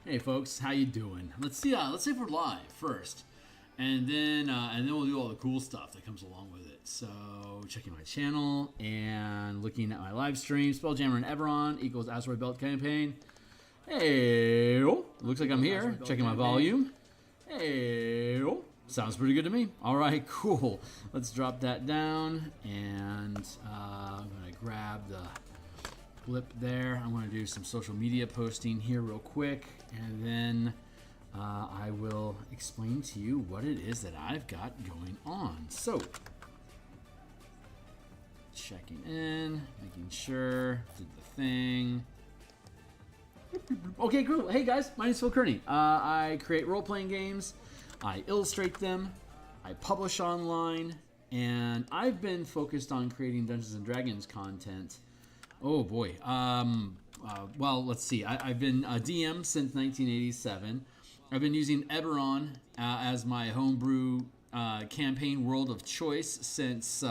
Hey folks, how you doing? Let's see if we're live first, and then we'll do all the cool stuff that comes along with it. So checking my channel and looking at my live stream. Spelljammer and Eberron equals Asteroid Belt campaign. Hey, looks like I'm here. Checking my volume. Hey, sounds pretty good to me. All right, cool. Let's drop that down, and I'm gonna grab the blip there. I'm going to do some social media posting here real quick, and then I will explain to you what it is that I've got going on. So, checking in, making sure, did the thing. Okay, cool. Hey guys, my name's Theurgy. I create role-playing games, I illustrate them, I publish online, and I've been focused on creating Dungeons & Dragons content. Oh boy. Well, let's see. I've been a DM since 1987. I've been using Eberron as my homebrew campaign world of choice since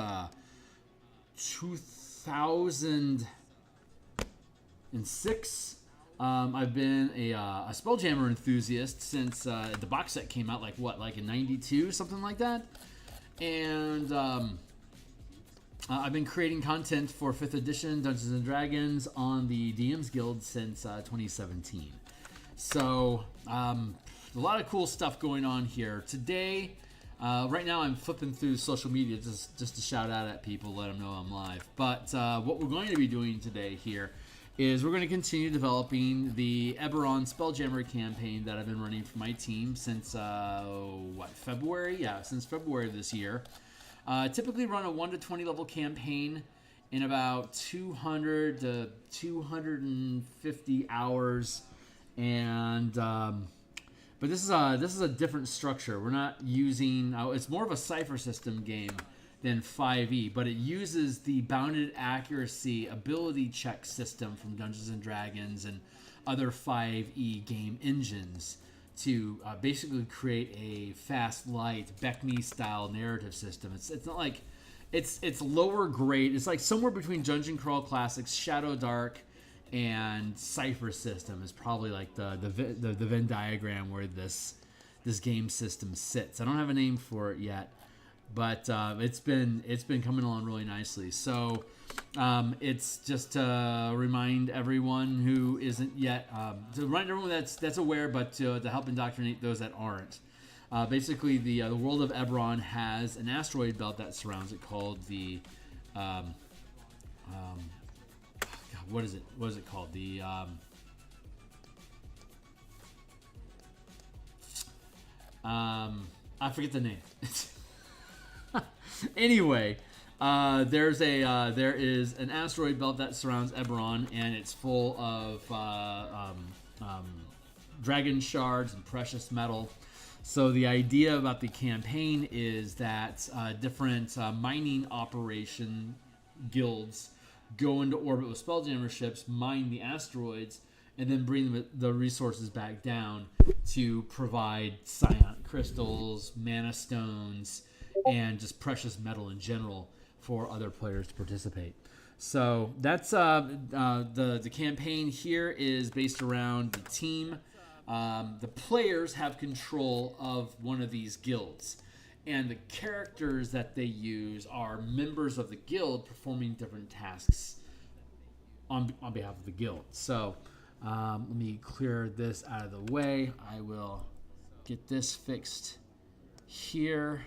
2006. I've been a Spelljammer enthusiast since the box set came out, like in 92, something like that. And I've been creating content for 5th edition Dungeons & Dragons on the DMsGuild since 2017. So, a lot of cool stuff going on here. Today, right now I'm flipping through social media just to shout out at people, let them know I'm live. But what we're going to be doing today here is we're going to continue developing the Eberron Spelljammer campaign that I've been running for my team since, February? Yeah, since February of this year. Typically run a 1 to 20 level campaign in about 200 to 250 hours, and but this is a different structure. We're not using it's more of a cipher system game than 5e, but it uses the bounded accuracy ability check system from Dungeons & Dragons and other 5e game engines to basically create a fast, light, Beckme style narrative system. It's not like it's lower grade. It's like somewhere between Dungeon Crawl Classics, Shadow Dark, and Cipher System is probably like the Venn diagram where this game system sits. I don't have a name for it yet, but it's been coming along really nicely. So it's just to remind everyone who isn't yet, to remind everyone that's aware, but to help indoctrinate those that aren't. Basically, the world of Eberron has an asteroid belt that surrounds it called the, what is it? What is it called? The I forget the name. Anyway, there is an asteroid belt that surrounds Eberron, and it's full of dragon shards and precious metal. So the idea about the campaign is that different mining operation guilds go into orbit with Spelljammer ships, mine the asteroids, and then bring the resources back down to provide psionic crystals, mana stones, and just precious metal in general for other players to participate. So that's the campaign here is based around the team. The players have control of one of these guilds, and the characters that they use are members of the guild performing different tasks on behalf of the guild. So let me clear this out of the way. I will get this fixed here.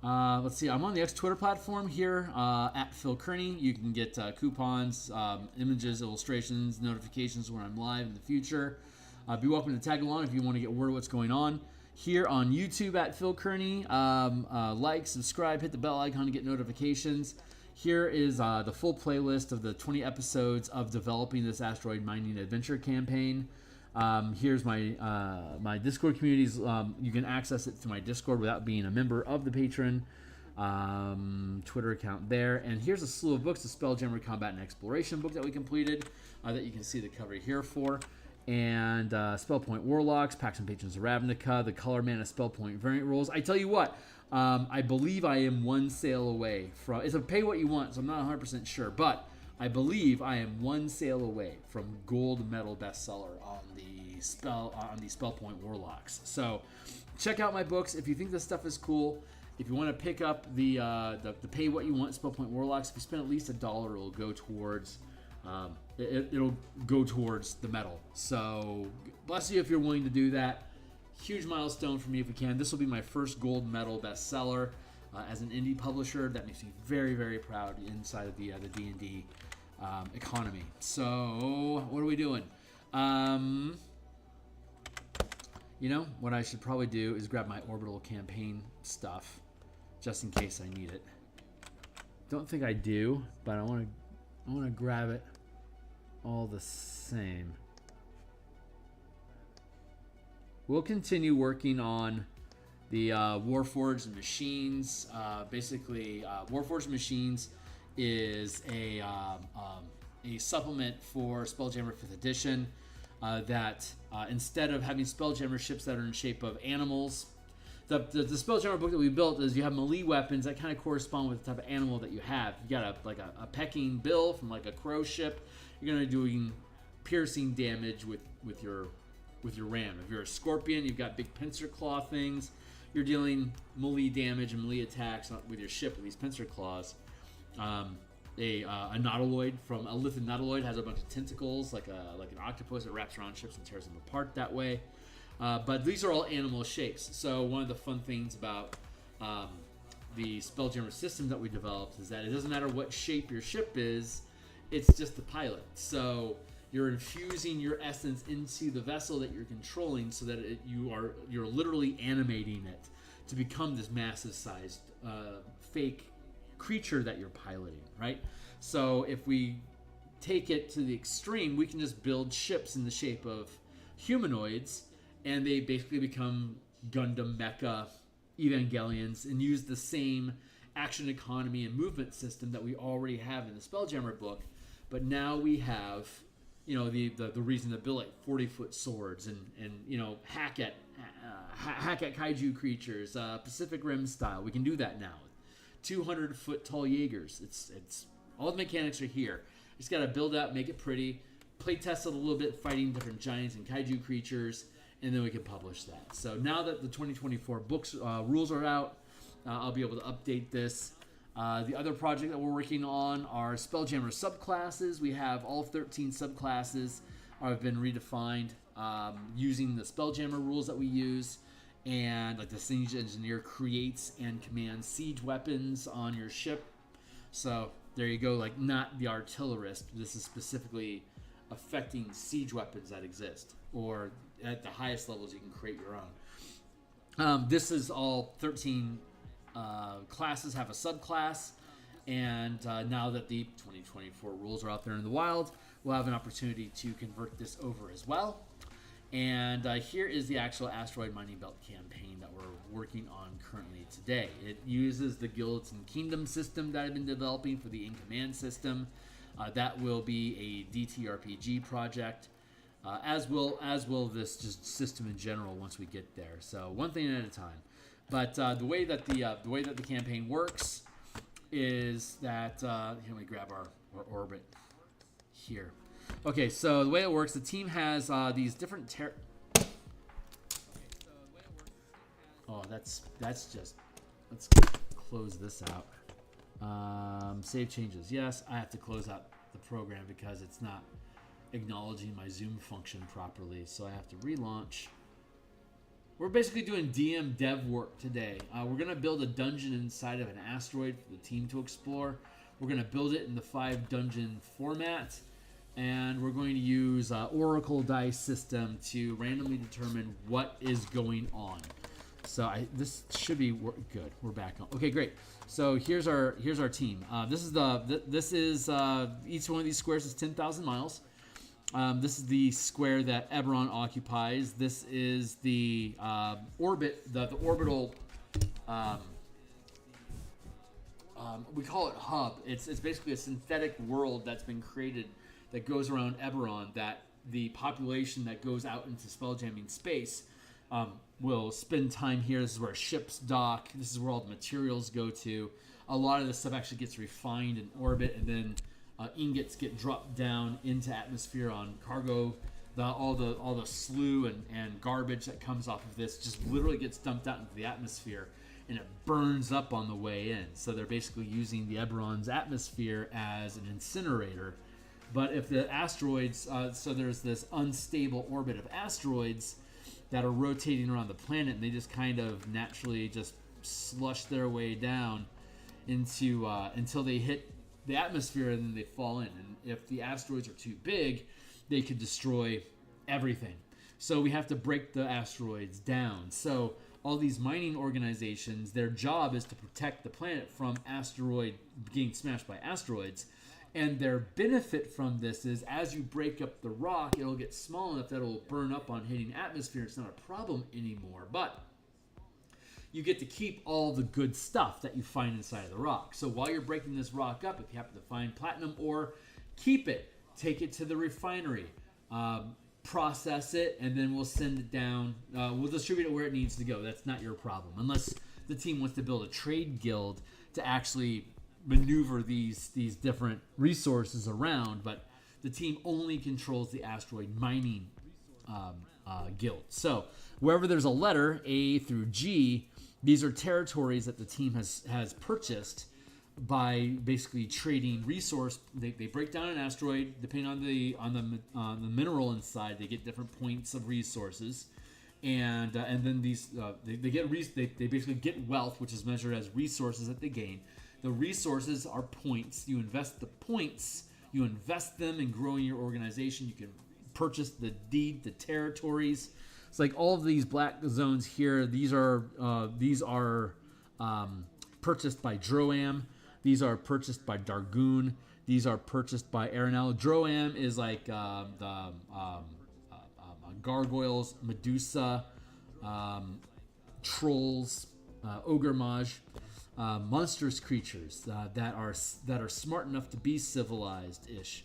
Let's see. I'm on the X Twitter platform here at Theurgy. You can get coupons, images, illustrations, notifications when I'm live in the future. Be welcome to tag along if you want to get word of what's going on. Here on YouTube at Theurgy, like, subscribe, hit the bell icon to get notifications. Here is the full playlist of the 20 episodes of developing this asteroid mining adventure campaign. Here's my Discord communities. You can access it through my Discord without being a member of the Patreon Twitter account there. And here's a slew of books, the Spelljammer Combat and Exploration book that we completed that you can see the cover here for. And Spellpoint Warlocks, Pacts and Patrons of Ravnica, the Color Mana Spellpoint variant rules. I tell you what, I believe I am one sale away from, it's a pay what you want, so I'm not 100% sure, but I believe I am one sale away from gold medal bestseller on the Spellpoint Warlocks. So check out my books if you think this stuff is cool. If you want to pick up the pay what you want Spellpoint Warlocks, if you spend at least $1, it'll go towards it'll go towards the medal. So bless you if you're willing to do that. Huge milestone for me if we can. This will be my first gold medal bestseller as an indie publisher. That makes me very, very proud inside of the D&D economy. So what are we doing? You know, what I should probably do is grab my orbital campaign stuff, just in case I need it. Don't think I do, but I want to grab it all the same. We'll continue working on the Warforged Machines. Basically, Warforged Machines is a supplement for Spelljammer 5th Edition. That instead of having Spelljammer ships that are in shape of animals, the Spelljammer book that we built is you have melee weapons that kind of correspond with the type of animal that you have. You got a pecking bill from like a crow ship. You're going to be doing piercing damage with your ram. If you're a scorpion, you've got big pincer claw things. You're dealing melee damage and melee attacks with your ship with these pincer claws. A nautiloid from a lithium nautiloid has a bunch of tentacles like an octopus that wraps around ships and tears them apart that way. But these are all animal shapes. So one of the fun things about the Spelljammer system that we developed is that it doesn't matter what shape your ship is, it's just the pilot. So you're infusing your essence into the vessel that you're controlling, so that you're literally animating it to become this massive sized fake creature that you're piloting, right? So if we take it to the extreme, we can just build ships in the shape of humanoids, and they basically become Gundam Mecha Evangelions and use the same action economy and movement system that we already have in the Spelljammer book. But now we have, you know, the reason to build like 40-foot swords and you know, hack at kaiju creatures, Pacific Rim style. We can do that now. 200-foot tall Jaegers. It's all the mechanics are here. Just got to build out, make it pretty, play test it a little bit, fighting different giants and kaiju creatures, and then we can publish that. So now that the 2024 books rules are out, I'll be able to update this. The other project that we're working on are Spelljammer subclasses. We have all 13 subclasses have been redefined using the Spelljammer rules that we use. And like the siege engineer creates and commands siege weapons on your ship. So there you go, like not the artillerist. This is specifically affecting siege weapons that exist, or at the highest levels you can create your own. This is all 13 classes have a subclass, and now that the 2024 rules are out there in the wild, we'll have an opportunity to convert this over as well. And here is the actual Asteroid Mining Belt campaign that we're working on currently today. It uses the Guilds and Kingdom system that I've been developing for the in-command system. That will be a DTRPG project, as will this just system in general once we get there. So one thing at a time. But the way that the campaign works is that here, let me grab our orbit here. Okay, so the way it works, the team has these different Oh, that's just, let's close this out. Save changes. Yes, I have to close out the program because it's not acknowledging my Zoom function properly, so I have to relaunch. We're basically doing DM dev work today. We're going to build a dungeon inside of an asteroid for the team to explore. We're going to build it in the 5 dungeon format. And we're going to use Oracle dice system to randomly determine what is going on. So this should be good. We're back on. Okay, great. So here's our team. This is each one of these squares is 10,000 miles. This is the square that Eberron occupies. This is the orbit, the orbital. We call it hub. It's basically a synthetic world that's been created that goes around Eberron, that the population that goes out into spelljamming space will spend time here. This is where ships dock. This is where all the materials go to. A lot of this stuff actually gets refined in orbit and then ingots get dropped down into atmosphere on cargo. All the slew and garbage that comes off of this just literally gets dumped out into the atmosphere, and it burns up on the way in. So they're basically using the eberron's atmosphere as an incinerator. But if the asteroids, so there's this unstable orbit of asteroids that are rotating around the planet, and they just kind of naturally just slush their way down into until they hit the atmosphere, and then they fall in. And if the asteroids are too big, they could destroy everything. So we have to break the asteroids down. So all these mining organizations, their job is to protect the planet from getting smashed by asteroids. And their benefit from this is, as you break up the rock, it'll get small enough that it'll burn up on hitting atmosphere. It's not a problem anymore. But you get to keep all the good stuff that you find inside of the rock. So while you're breaking this rock up, if you happen to find platinum ore, keep it. Take it to the refinery, process it, and then we'll send it down. We'll distribute it where it needs to go. That's not your problem. Unless the team wants to build a trade guild to actually maneuver these different resources around. But the team only controls the asteroid mining guild. So wherever there's a letter, A through G, these are territories that the team has purchased by basically trading resource. They break down an asteroid depending on the mineral inside. They get different points of resources, and then these they basically get wealth, which is measured as resources that they gain. The resources are points. You invest the points. You invest them in growing your organization. You can purchase the deed, the territories. It's like all of these black zones here. These are purchased by Droam. These are purchased by Dargoon. These are purchased by Arenal. Droam is like the gargoyles, Medusa, trolls, ogre mage, monstrous creatures that are smart enough to be civilized-ish,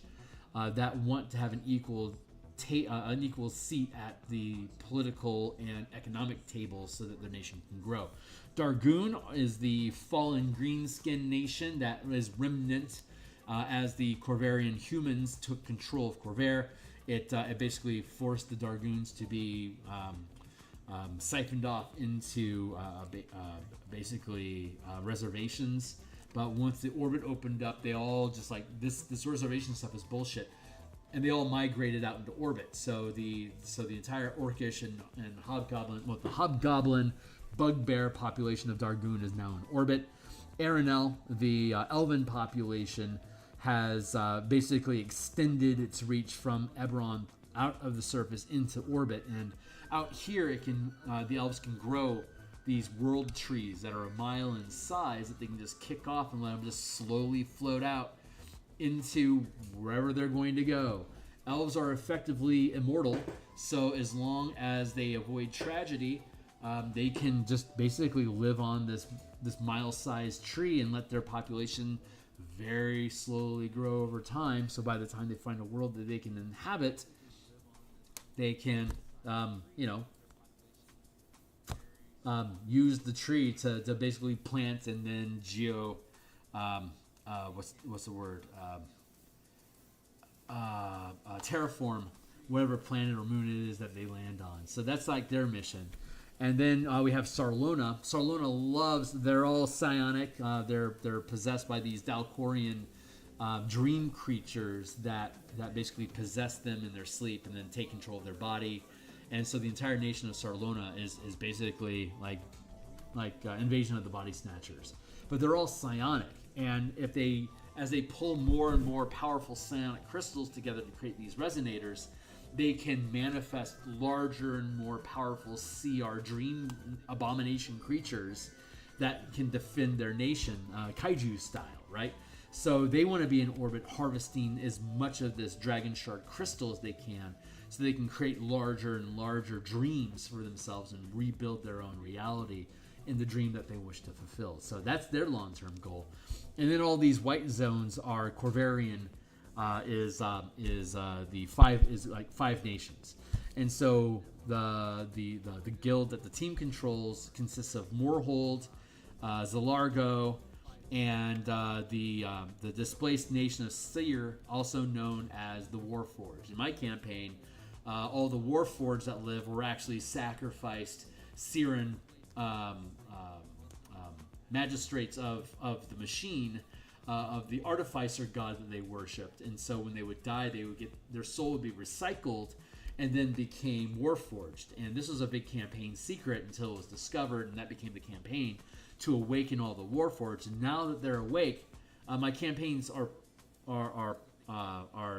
that want to have an equal seat at the political and economic tables so that their nation can grow. Dargoon is the fallen green-skinned nation that is remnant as the Corvarian humans took control of Corvair. It basically forced the Dargoons to be siphoned off into reservations. But once the orbit opened up, they all just like this reservation stuff is bullshit, and they all migrated out into orbit. So the entire Orcish and Hobgoblin, the Hobgoblin bugbear population of Dargoon is now in orbit. Arenal, the elven population, has basically extended its reach from Eberron out of the surface into orbit, and out here the elves can grow these world trees that are a mile in size that they can just kick off and let them just slowly float out into wherever they're going to go. Elves are effectively immortal, so as long as they avoid tragedy, they can just basically live on this mile-sized tree and let their population very slowly grow over time. So by the time they find a world that they can inhabit, they can, use the tree to basically plant and then what's the word? Terraform whatever planet or moon it is that they land on. So that's like their mission. And then we have Sarlona. Sarlona they're all psionic. They're possessed by these Dalcorian dream creatures that basically possess them in their sleep and then take control of their body. And so the entire nation of Sarlona is basically like Invasion of the Body Snatchers. But they're all psionic. And as they pull more and more powerful psionic crystals together to create these resonators, they can manifest larger and more powerful CR dream abomination creatures that can defend their nation, kaiju style, right? So they want to be in orbit harvesting as much of this dragon shard crystal as they can so they can create larger and larger dreams for themselves and rebuild their own reality in the dream that they wish to fulfill. So that's their long-term goal. And then all these white zones are Corvarian, is five nations. And so the guild that the team controls consists of Moorhold, Zalargo, and the displaced nation of Seer, also known as the Warforged. In my campaign, all the Warforged that live were actually sacrificed Seeran magistrates of the machine, of the artificer god that they worshipped. And so when they would die, they would get their soul would be recycled and then became Warforged. And this was a big campaign secret until it was discovered, and that became the campaign to awaken all the Warforged. And now that they're awake, my campaigns are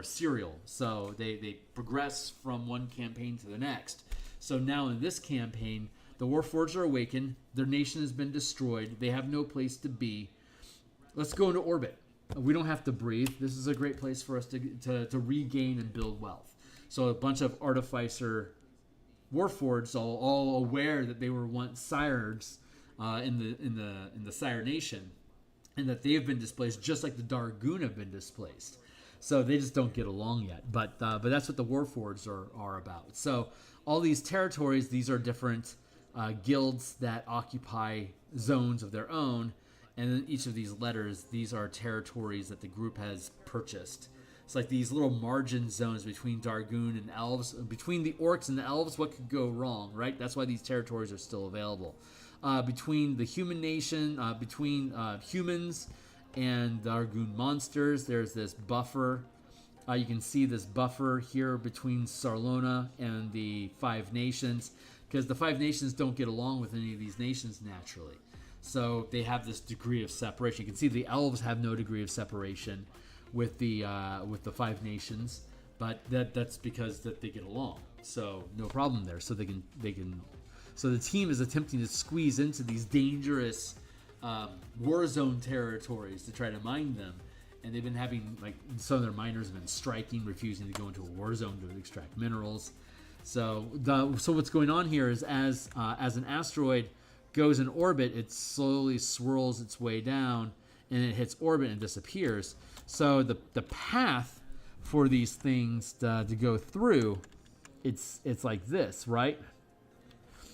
serial, so they progress from one campaign to the next. So now in this campaign, the Warforged are awakened. Their nation has been destroyed. They have no place to be. Let's go into orbit. We don't have to breathe. This is a great place for us to regain and build wealth. So a bunch of artificer Warforged, all aware that they were once sires in the Sire Nation, and that they have been displaced just like the Dargoon have been displaced. So they just don't get along yet. But that's what the Warforged are about. So all these territories, these are different guilds that occupy zones of their own. And then each of these letters, these are territories that the group has purchased. It's like these little margin zones between Dargoon and elves. Between the orcs and the elves, what could go wrong, right? That's why these territories are still available. Between the human nation, between humans and Dargoon monsters, there's this buffer. You can see this buffer here between Sarlona and the Five Nations, because the Five Nations don't get along with any of these nations naturally. So they have this degree of separation. You can see the elves have no degree of separation with the Five Nations, but that's because that they get along. So no problem there. So they can. So the team is attempting to squeeze into these dangerous war zone territories to try to mine them, and they've been having, like, some of their miners have been striking, refusing to go into a war zone to extract minerals. So what's going on here is as an asteroid goes in orbit, it slowly swirls its way down, and it hits orbit and disappears. So the path for these things to go through, it's like this, right?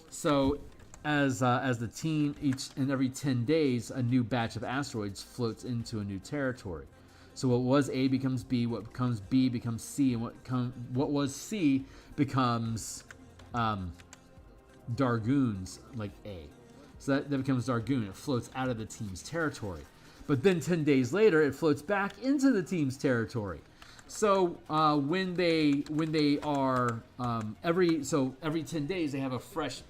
So as the team, each and every 10 days, a new batch of asteroids floats into a new territory. So what was A becomes B, what becomes B becomes C, and what was C becomes Dargoon's, like A. So that becomes Dargoon. It floats out of the team's territory. But then 10 days later, it floats back into the team's territory. So when they are every 10 days, they have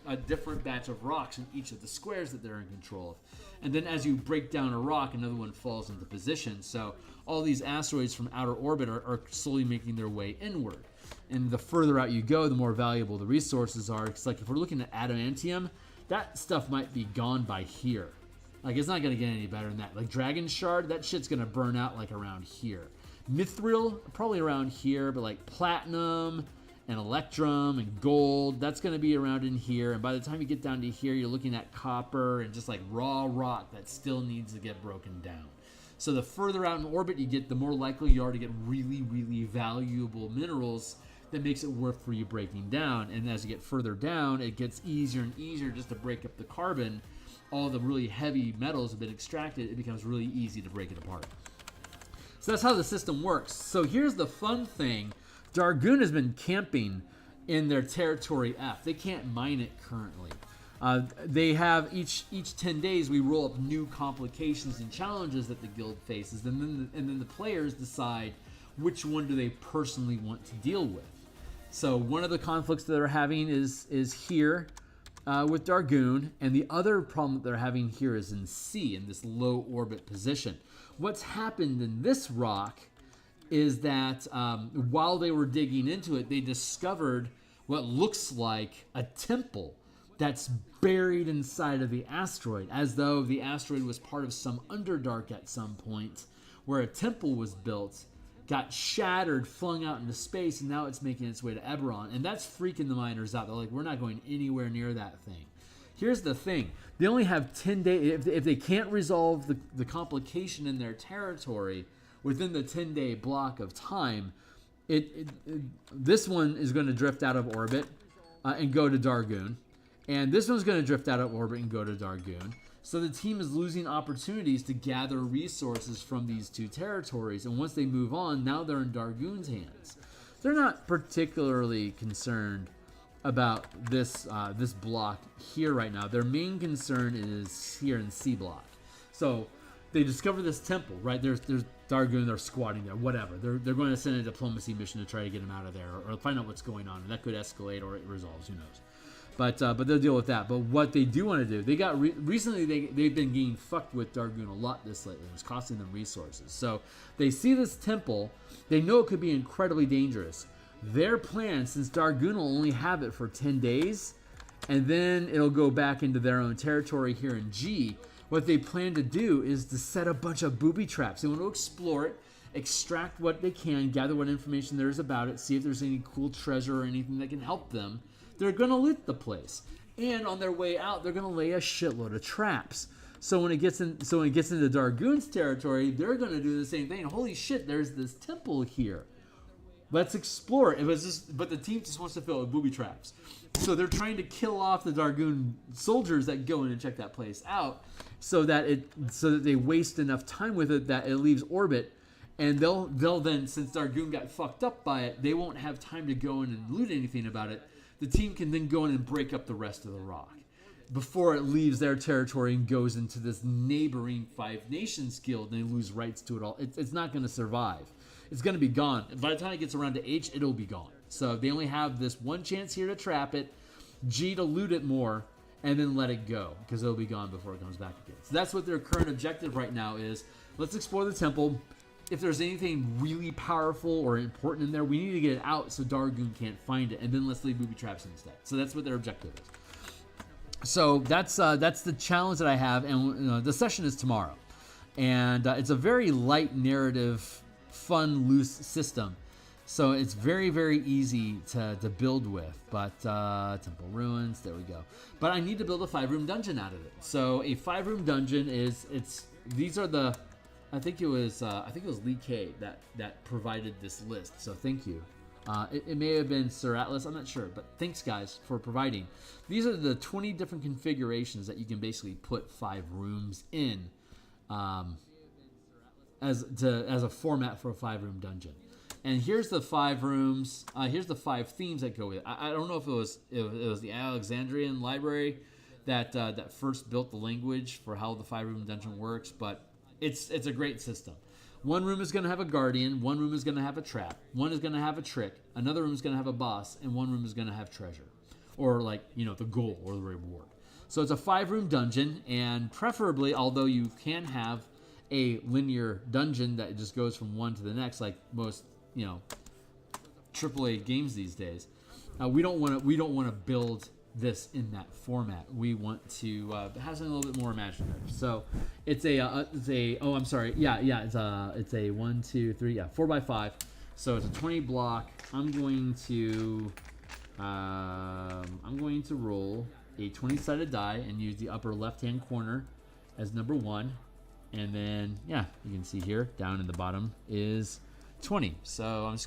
a different batch of rocks in each of the squares that they're in control of. And then as you break down a rock, another one falls into position. So all these asteroids from outer orbit are slowly making their way inward. And the further out you go, the more valuable the resources are. It's like if we're looking at adamantium, that stuff might be gone by here. Like, it's not going to get any better than that. Like Dragon Shard, that shit's going to burn out like around here. Mithril, probably around here, but like platinum and electrum and gold, that's going to be around in here. And by the time you get down to here, you're looking at copper and just like raw rock that still needs to get broken down. So the further out in orbit you get, the more likely you are to get really, really valuable minerals that makes it worth for you breaking down. And as you get further down, it gets easier and easier just to break up the carbon. All the really heavy metals have been extracted. It becomes really easy to break it apart. So that's how the system works. So here's the fun thing. Dargoon has been camping in their territory F. They can't mine it currently. They have each 10 days we roll up new complications and challenges that the guild faces, and then the players decide which one do they personally want to deal with. So one of the conflicts that they're having is here with Dargoon, and the other problem that they're having here is in C, in this low orbit position. What's happened in this rock is that while they were digging into it, they discovered what looks like a temple that's buried inside of the asteroid, as though the asteroid was part of some Underdark at some point, where a temple was built, got shattered, flung out into space, and now it's making its way to Eberron. And that's freaking the miners out. They're like, we're not going anywhere near that thing. Here's the thing. They only have 10 days. If they can't resolve the complication in their territory within the 10-day block of time, this one is going to drift out of orbit and go to Dargoon. And this one's going to drift out of orbit and go to Dargoon. So the team is losing opportunities to gather resources from these two territories. And once they move on, now they're in Dargoon's hands. They're not particularly concerned about this this block here right now. Their main concern is here in C block. So they discover this temple, right? There's Dargoon, they're squatting there, whatever. They're going to send a diplomacy mission to try to get him out of there or find out what's going on. And that could escalate or it resolves, who knows. But they'll deal with that. But what they do want to do, they got recently they've been getting fucked with Dargoon a lot this lately. It was costing them resources. So they see this temple, they know it could be incredibly dangerous. Their plan, since Dargoon will only have it for 10 days, and then it'll go back into their own territory here in G, what they plan to do is to set a bunch of booby traps. They want to explore it, extract what they can, gather what information there is about it, see if there's any cool treasure or anything that can help them. They're going to loot the place. And on their way out, they're going to lay a shitload of traps. So when it gets into Dargoon's territory, they're going to do the same thing. Holy shit, there's this temple here. Let's explore it. But the team just wants to fill it with booby traps. So they're trying to kill off the Dargoon soldiers that go in and check that place out so that they waste enough time with it that it leaves orbit. And they'll then, since Dargoon got fucked up by it, they won't have time to go in and loot anything about it. The team can then go in and break up the rest of the rock before it leaves their territory and goes into this neighboring Five Nations guild and they lose rights to it all. It's not going to survive. It's going to be gone. By the time it gets around to H, it'll be gone. So they only have this one chance here to trap it, G to loot it more, and then let it go because it'll be gone before it comes back again. So that's what their current objective right now is. Let's explore the temple. If there's anything really powerful or important in there, we need to get it out so Dargoon can't find it, and then let's leave booby traps instead. So that's what their objective is. So that's the challenge that I have, and the session is tomorrow, and it's a very light narrative, fun, loose system. So it's very, very easy to build with. But Temple Ruins, there we go. But I need to build a 5-room dungeon out of it. So a 5-room dungeon these are the. I think it was Lee K that provided this list. So thank you. It may have been Sir Atlas. I'm not sure, but thanks guys for providing. These are the 20 different configurations that you can basically put 5 rooms in, as a format for a 5-room dungeon. And here's the 5 rooms. Here's the 5 themes that go with it. I don't know if it was the Alexandrian library that first built the language for how the 5-room dungeon works, but it's a great system. One room is going to have a guardian, one room is going to have a trap, one is going to have a trick, another room is going to have a boss, and one room is going to have treasure, or the goal or the reward. So it's a 5-room dungeon, and preferably, although you can have a linear dungeon that just goes from one to the next, like most AAA games these days, we don't want to build this in that format. We want to have something a little bit more imaginative. So it's a 1, 2, 3, 4x5. So it's a 20 block. I'm going to roll a 20-sided die and use the upper left-hand corner as number 1, and then you can see here down in the bottom is 20. So I'm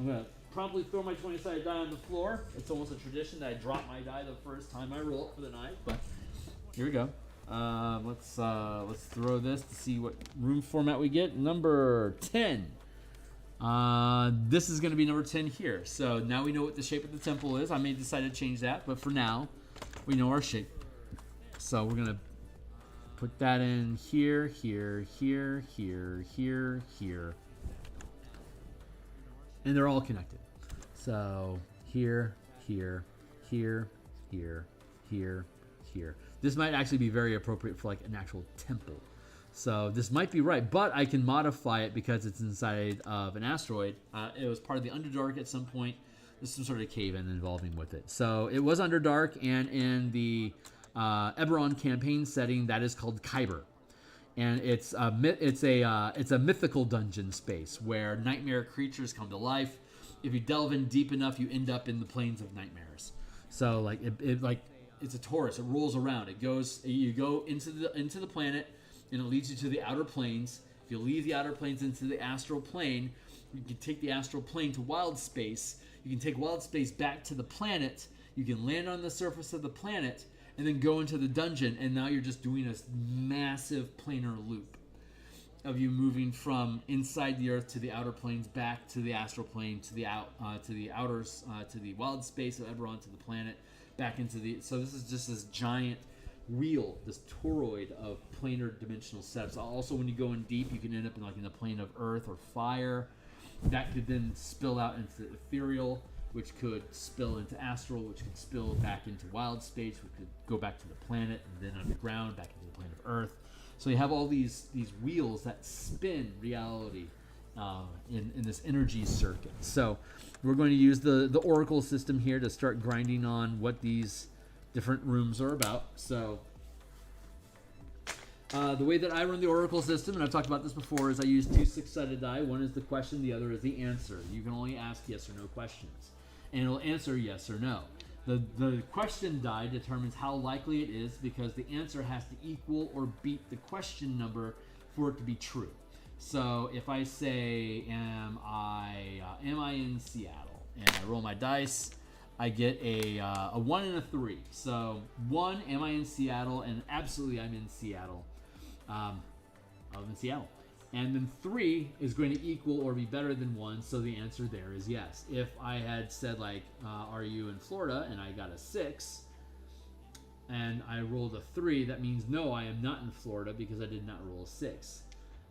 gonna probably throw my 20-sided die on the floor. It's almost a tradition that I drop my die the first time I roll it for the night, but here we go. Let's throw this to see what room format we get. Number 10. This is going to be number 10 here. So now we know what the shape of the temple is. I may decide to change that, but for now, we know our shape. So we're going to put that in here, here, here, here, here, here. And they're all connected. So here, here, here, here, here, here. This might actually be very appropriate for like an actual temple. So this might be right, but I can modify it because it's inside of an asteroid. It was part of the Underdark at some point. There's some sort of cave-in involving with it. So it was Underdark, and in the Eberron campaign setting, that is called Kyber. And it's a mythical dungeon space where nightmare creatures come to life. If you delve in deep enough, you end up in the plains of nightmares. So like it's a torus. It rolls around. You go into the planet, and it leads you to the outer planes. If you leave the outer planes into the astral plane, you can take the astral plane to wild space. You can take wild space back to the planet. You can land on the surface of the planet, and then go into the dungeon, and now you're just doing a massive planar loop of you moving from inside the earth to the outer planes, back to the astral plane, to the outers, to the wild space of Eberron, to the planet, back into the. So this is just this giant wheel, this toroid of planar dimensional setups. Also, when you go in deep, you can end up in the plane of earth or fire. That could then spill out into ethereal, which could spill into astral, which could spill back into wild space, which could go back to the planet, and then underground, back into the plane of earth. So you have all these wheels that spin reality in this energy circuit. So we're going to use the Oracle system here to start grinding on what these different rooms are about. So the way that I run the Oracle system, and I've talked about this before, is I use 2 6-sided die. One is the question, the other is the answer. You can only ask yes or no questions, and it'll answer yes or no. The question die determines how likely it is, because the answer has to equal or beat the question number for it to be true. So if I say, am I in Seattle, and I roll my dice, I get a 1 and a 3. So 1, am I in Seattle? And absolutely, I'm in Seattle. I live in Seattle. And then 3 is going to equal or be better than 1, so the answer there is yes. If I had said, are you in Florida, and I got a 6, and I rolled a 3, that means no, I am not in Florida, because I did not roll a 6.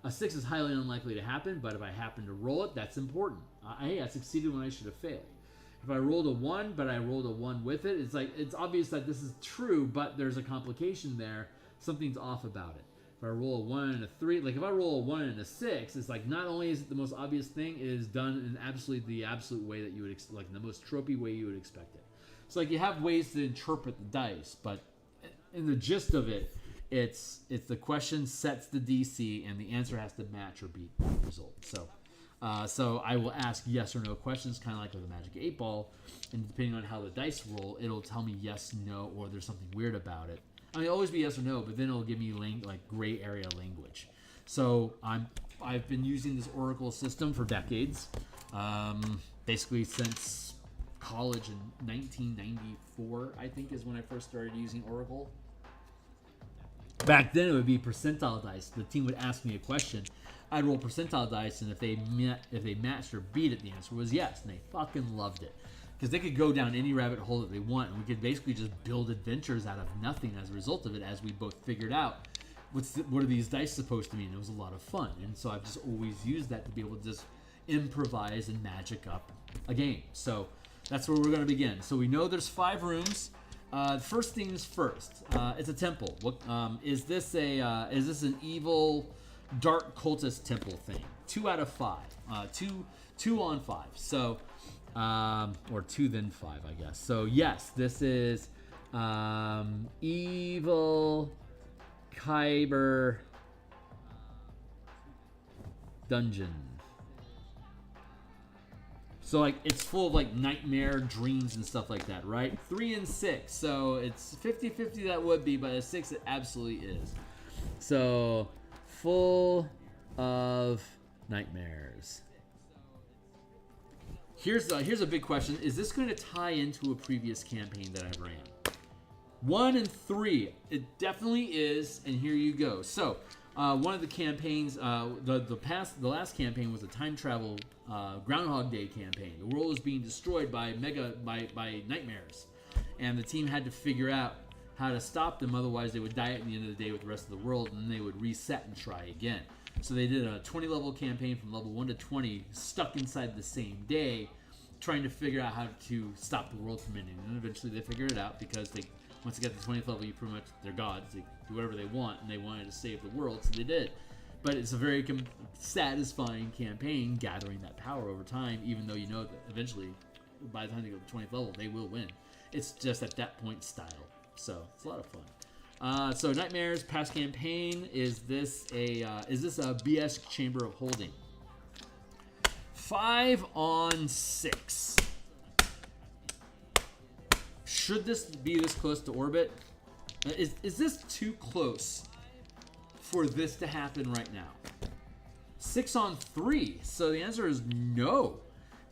A 6 is highly unlikely to happen, but if I happen to roll it, that's important. Hey, I succeeded when I should have failed. If I rolled a 1, but I rolled a 1 with it, it's obvious that this is true, but there's a complication there. Something's off about it. If I roll a 1 and a 3, if I roll a 1 and a 6, it's not only is it the most obvious thing, it is done in the absolute way that you would the most tropey way you would expect it. So you have ways to interpret the dice, but in the gist of it, it's the question sets the DC, and the answer has to match or beat that result. So I will ask yes or no questions, kind of like with a Magic 8 Ball, and depending on how the dice roll, it'll tell me yes, no, or there's something weird about it. It'll always be yes or no, but then it'll give me gray area language. So I've been using this Oracle system for decades, basically since college in 1994, I think, is when I first started using Oracle. Back then, it would be percentile dice. The team would ask me a question. I'd roll percentile dice, and if they matched or beat it, the answer was yes, and they fucking loved it. Because they could go down any rabbit hole that they want, and we could basically just build adventures out of nothing as a result of it, as we both figured out what are these dice supposed to mean. It was a lot of fun, and so I've just always used that to be able to just improvise and magic up a game. So that's where we're going to begin. So we know there's 5 rooms. First things first. It's a temple. What is this? Is this an evil, dark cultist temple thing? 2 out of 5. 2 on 5. So. Or 2 then 5, I guess. So yes, this is evil Kyber dungeon. So it's full of nightmare dreams and stuff like that, right? 3 and 6, so it's 50-50 that would be, but a 6 it absolutely is. So full of nightmares. Here's a big question. Is this going to tie into a previous campaign that I ran? 1 and 3. It definitely is, and here you go. So, one of the campaigns, the last campaign was a time travel Groundhog Day campaign. The world was being destroyed by nightmares, and the team had to figure out how to stop them. Otherwise, they would die at the end of the day with the rest of the world, and then they would reset and try again. So they did a 20-level campaign from level 1 to 20, stuck inside the same day, trying to figure out how to stop the world from ending. And eventually they figured it out, because once they get to the 20th level, they're gods. They do whatever they want, and they wanted to save the world, so they did. But it's a very satisfying campaign, gathering that power over time, even though you know that eventually, by the time they go to the 20th level, they will win. It's just at that point style. So it's a lot of fun. So Nightmares past campaign, is this a BS Chamber of Holding? 5 on 6. Should this be this close to orbit? Is this too close for this to happen right now? 6 on 3. So the answer is no.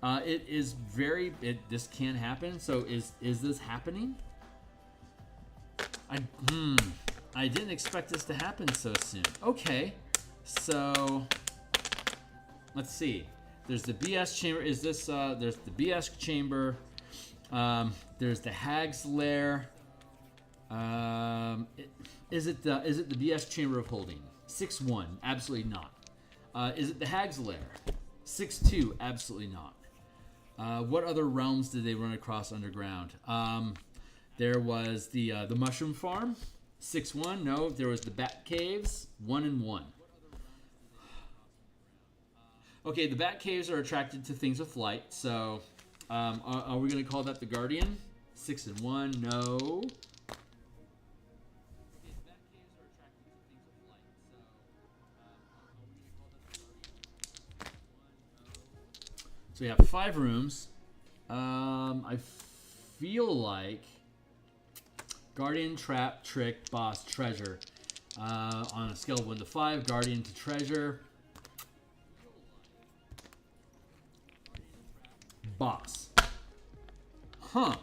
It is this can happen. So is this happening? I didn't expect this to happen so soon. Okay, so let's see. There's the BS chamber. Is this? There's the BS chamber. There's the Hag's Lair. Is it the BS chamber of holding? 6-1, absolutely not. Is it the Hag's Lair? 6-2, absolutely not. What other realms did they run across underground? There was the Mushroom Farm, 6-1. No, there was the Bat Caves, 1-1. Okay, the Bat Caves are attracted to things with light, so are we going to call that the Guardian? 6-1, no. So we have 5 rooms. I feel like Guardian, Trap, Trick, Boss, Treasure. On a scale of 1 to 5, Guardian to Treasure. Boss. Huh.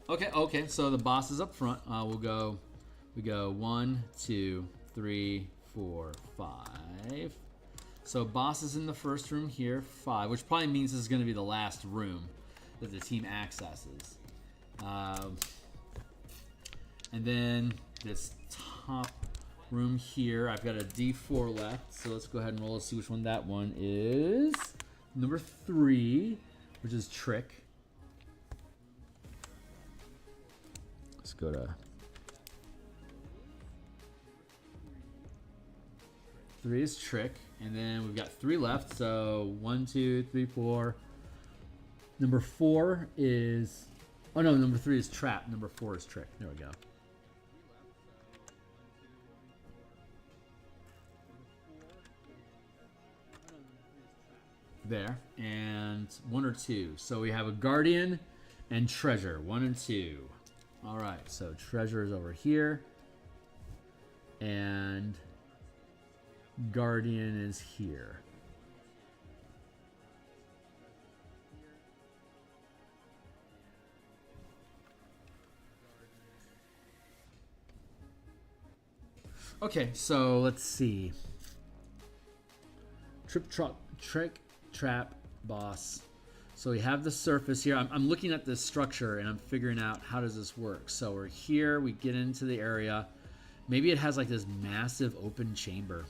Okay, so the boss is up front. We go 1, 2, 3, 4, 5. So boss is in the first room here, 5, which probably means this is going to be the last room that the team accesses. And then this top room here, I've got a D4 left, so let's go ahead and roll. Let's see which one that one is. Number 3, which is Trick. Let's go to 3 is Trick, and then we've got 3 left. So 1, 2, 3, 4. Number 4 is, oh no, number 3 is Trap. Number 4 is Trick. There we go. There, and 1 or 2. So we have a Guardian and Treasure, 1 and 2. All right, so Treasure is over here, and Guardian is here. Okay, so let's see. Trick, Trap, Boss. So we have the surface here. I'm looking at this structure and I'm figuring out how does this work. So we're here, we get into the area. Maybe it has like this massive open chamber.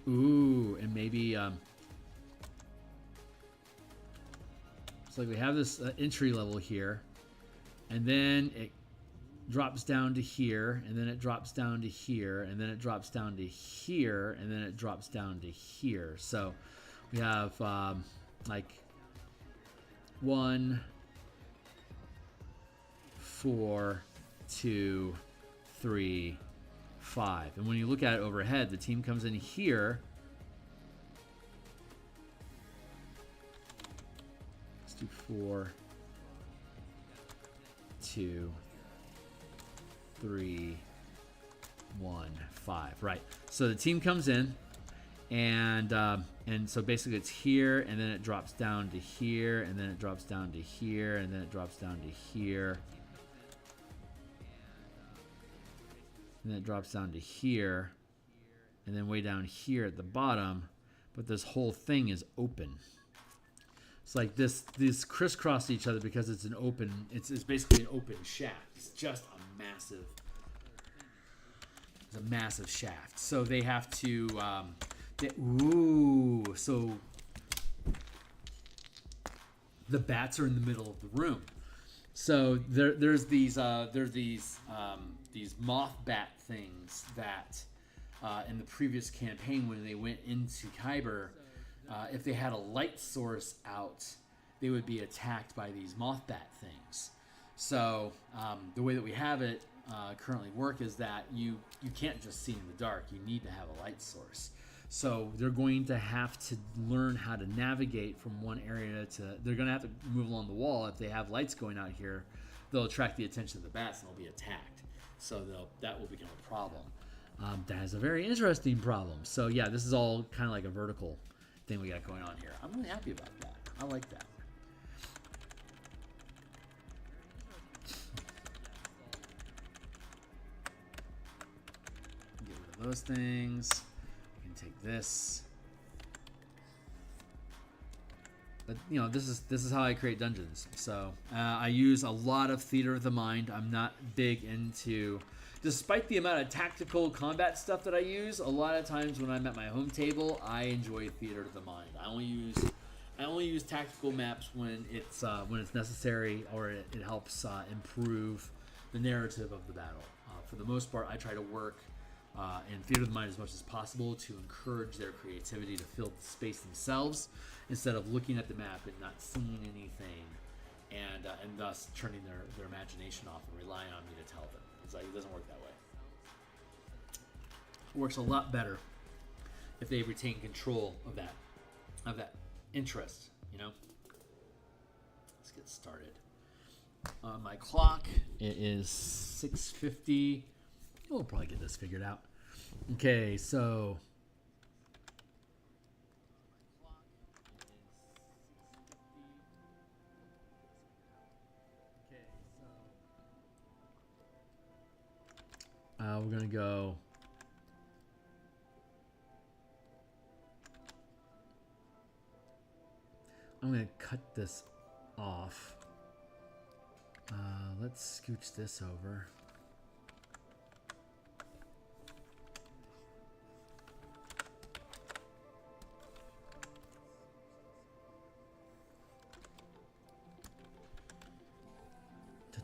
Ooh, and maybe it's like we have this entry level here, and then it drops down to here, and then it drops down to here, and then it drops down to here, and then it drops down to here. So we have like 1, 4, 2, 3, 5. And when you look at it overhead, the team comes in here. Let's do 4, 2, 3, 1, 5. Right. So the team comes in, and so basically it's here, and then it drops down to here, and then it drops down to here, and then it drops down to here, and then it drops down to here, and then way down here at the bottom. But this whole thing is open. It's like these crisscross each other because it's an open. It's basically an open shaft. It's just a massive. It's a massive shaft. So they have to. So the bats are in the middle of the room. So there's these moth bat things that in the previous campaign when they went into Kyber. If they had a light source out, they would be attacked by these moth bat things. So the way that we have it currently work is that you can't just see in the dark. You need to have a light source. So they're going to have to learn how to navigate from one area to. They're going to have to move along the wall. If they have lights going out here, they'll attract the attention of the bats and they'll be attacked. So that will become a problem. That is a very interesting problem. So yeah, this is all kind of like a vertical thing we got going on here. I'm really happy about that. I like that. those things. We can take this. But you know, this is how I create dungeons. So I use a lot of theater of the mind. I'm not big into, despite the amount of tactical combat stuff that I use, a lot of times when I'm at my home table, I enjoy theater of the mind. I only use tactical maps when it's necessary, or it helps improve the narrative of the battle. For the most part, I try to work in theater of the mind as much as possible to encourage their creativity to fill the space themselves, instead of looking at the map and not seeing anything, and thus turning their imagination off and relying on me to tell them. It's like, it doesn't work that way. It works a lot better if they retain control of that interest, you know. Let's get started. On my clock, it is 6:50. We'll probably get this figured out. Okay, so we're gonna go. I'm gonna cut this off. Let's scooch this over.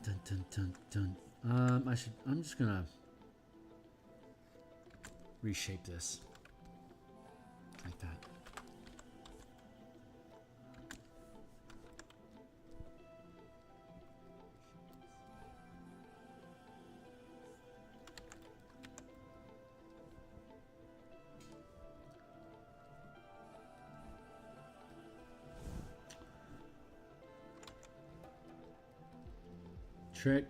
Dun, dun, dun, dun, dun. I'm just gonna reshape this like that. Trick.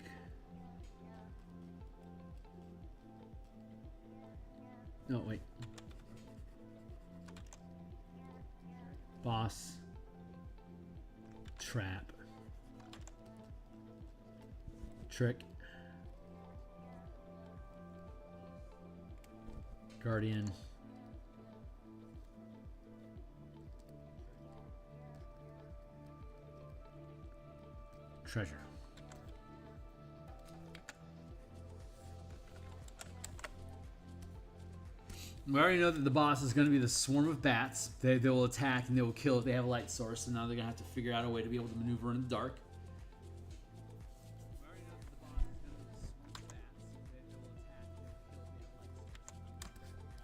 No, wait. Boss. Trap. Trick. Guardian. Treasure. We already know that the boss is going to be the swarm of bats. They will attack and they will kill if they have a light source. So now they're going to have to figure out a way to be able to maneuver in the dark.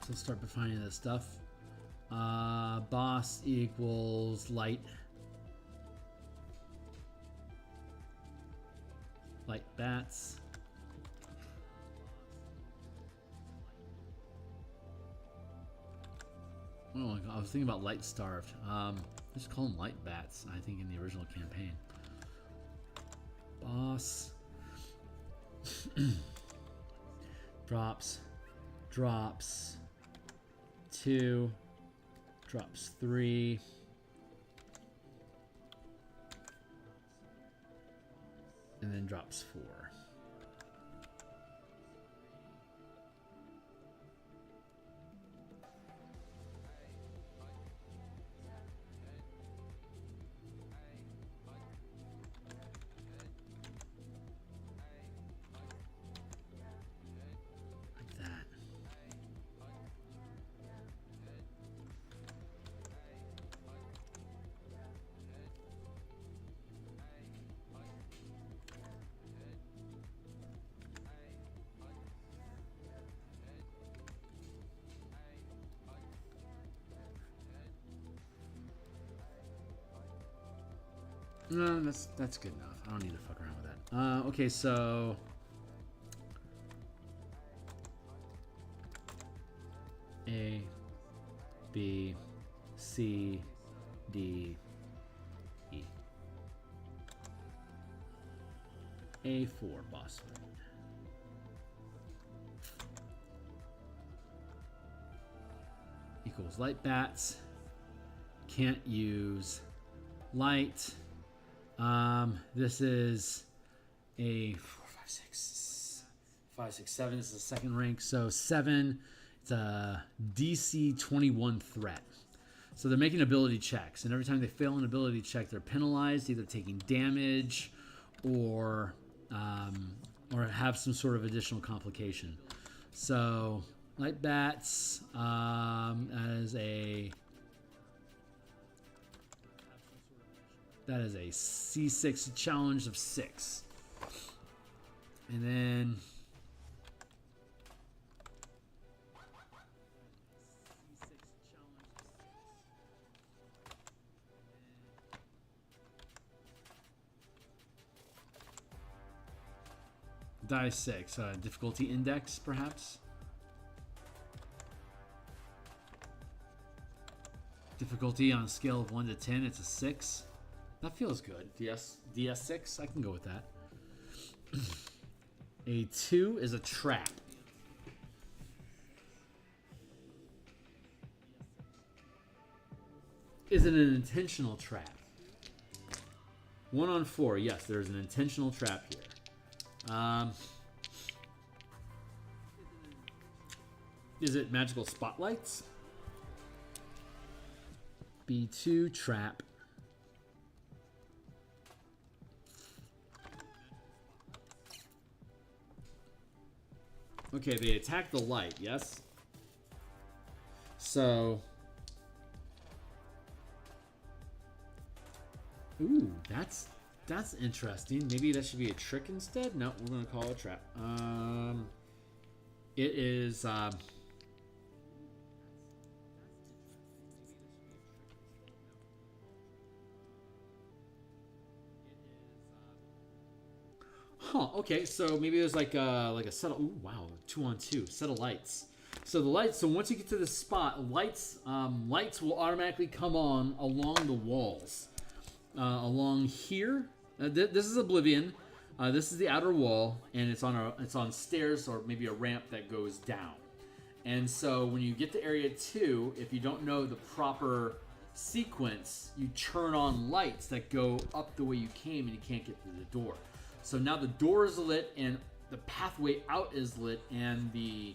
So let's start defining this stuff. Boss equals light. Light bats. Oh my god, I was thinking about light starved. Just call them light bats, I think, in the original campaign. Boss. Drops. 2. Drops 3. And then drops 4. No, that's good enough. I don't need to fuck around with that. Okay, so A, B, C, D, E. A4 boss fight. Equals light bats. Can't use light. This is a 4, 5, 6, 7. This is the second rank, so 7. DC 21 threat. So they're making ability checks, and every time they fail an ability check, they're penalized, either taking damage or have some sort of additional complication. So light bats as a that is a C6 challenge of 6, and then die 6, difficulty index, perhaps. Difficulty on a scale of 1 to 10, it's a 6. That feels good. DS6, I can go with that. A 2 is a trap. Is it an intentional trap? 1 on 4, yes, there's an intentional trap here. Is it magical spotlights? B2 trap. Okay, they attack the light, yes? So... Ooh, that's interesting. Maybe that should be a trick instead? No, we're going to call it a trap. It is... Huh, okay, so maybe there's like a set of... Ooh, wow, 2 on 2. Set of lights. So the lights... So once you get to this spot, lights will automatically come on along the walls. Along here... this is Oblivion. This is the outer wall, and it's on stairs or maybe a ramp that goes down. And so when you get to area 2, if you don't know the proper sequence, you turn on lights that go up the way you came, and you can't get through the door. So now the door is lit, and the pathway out is lit, and the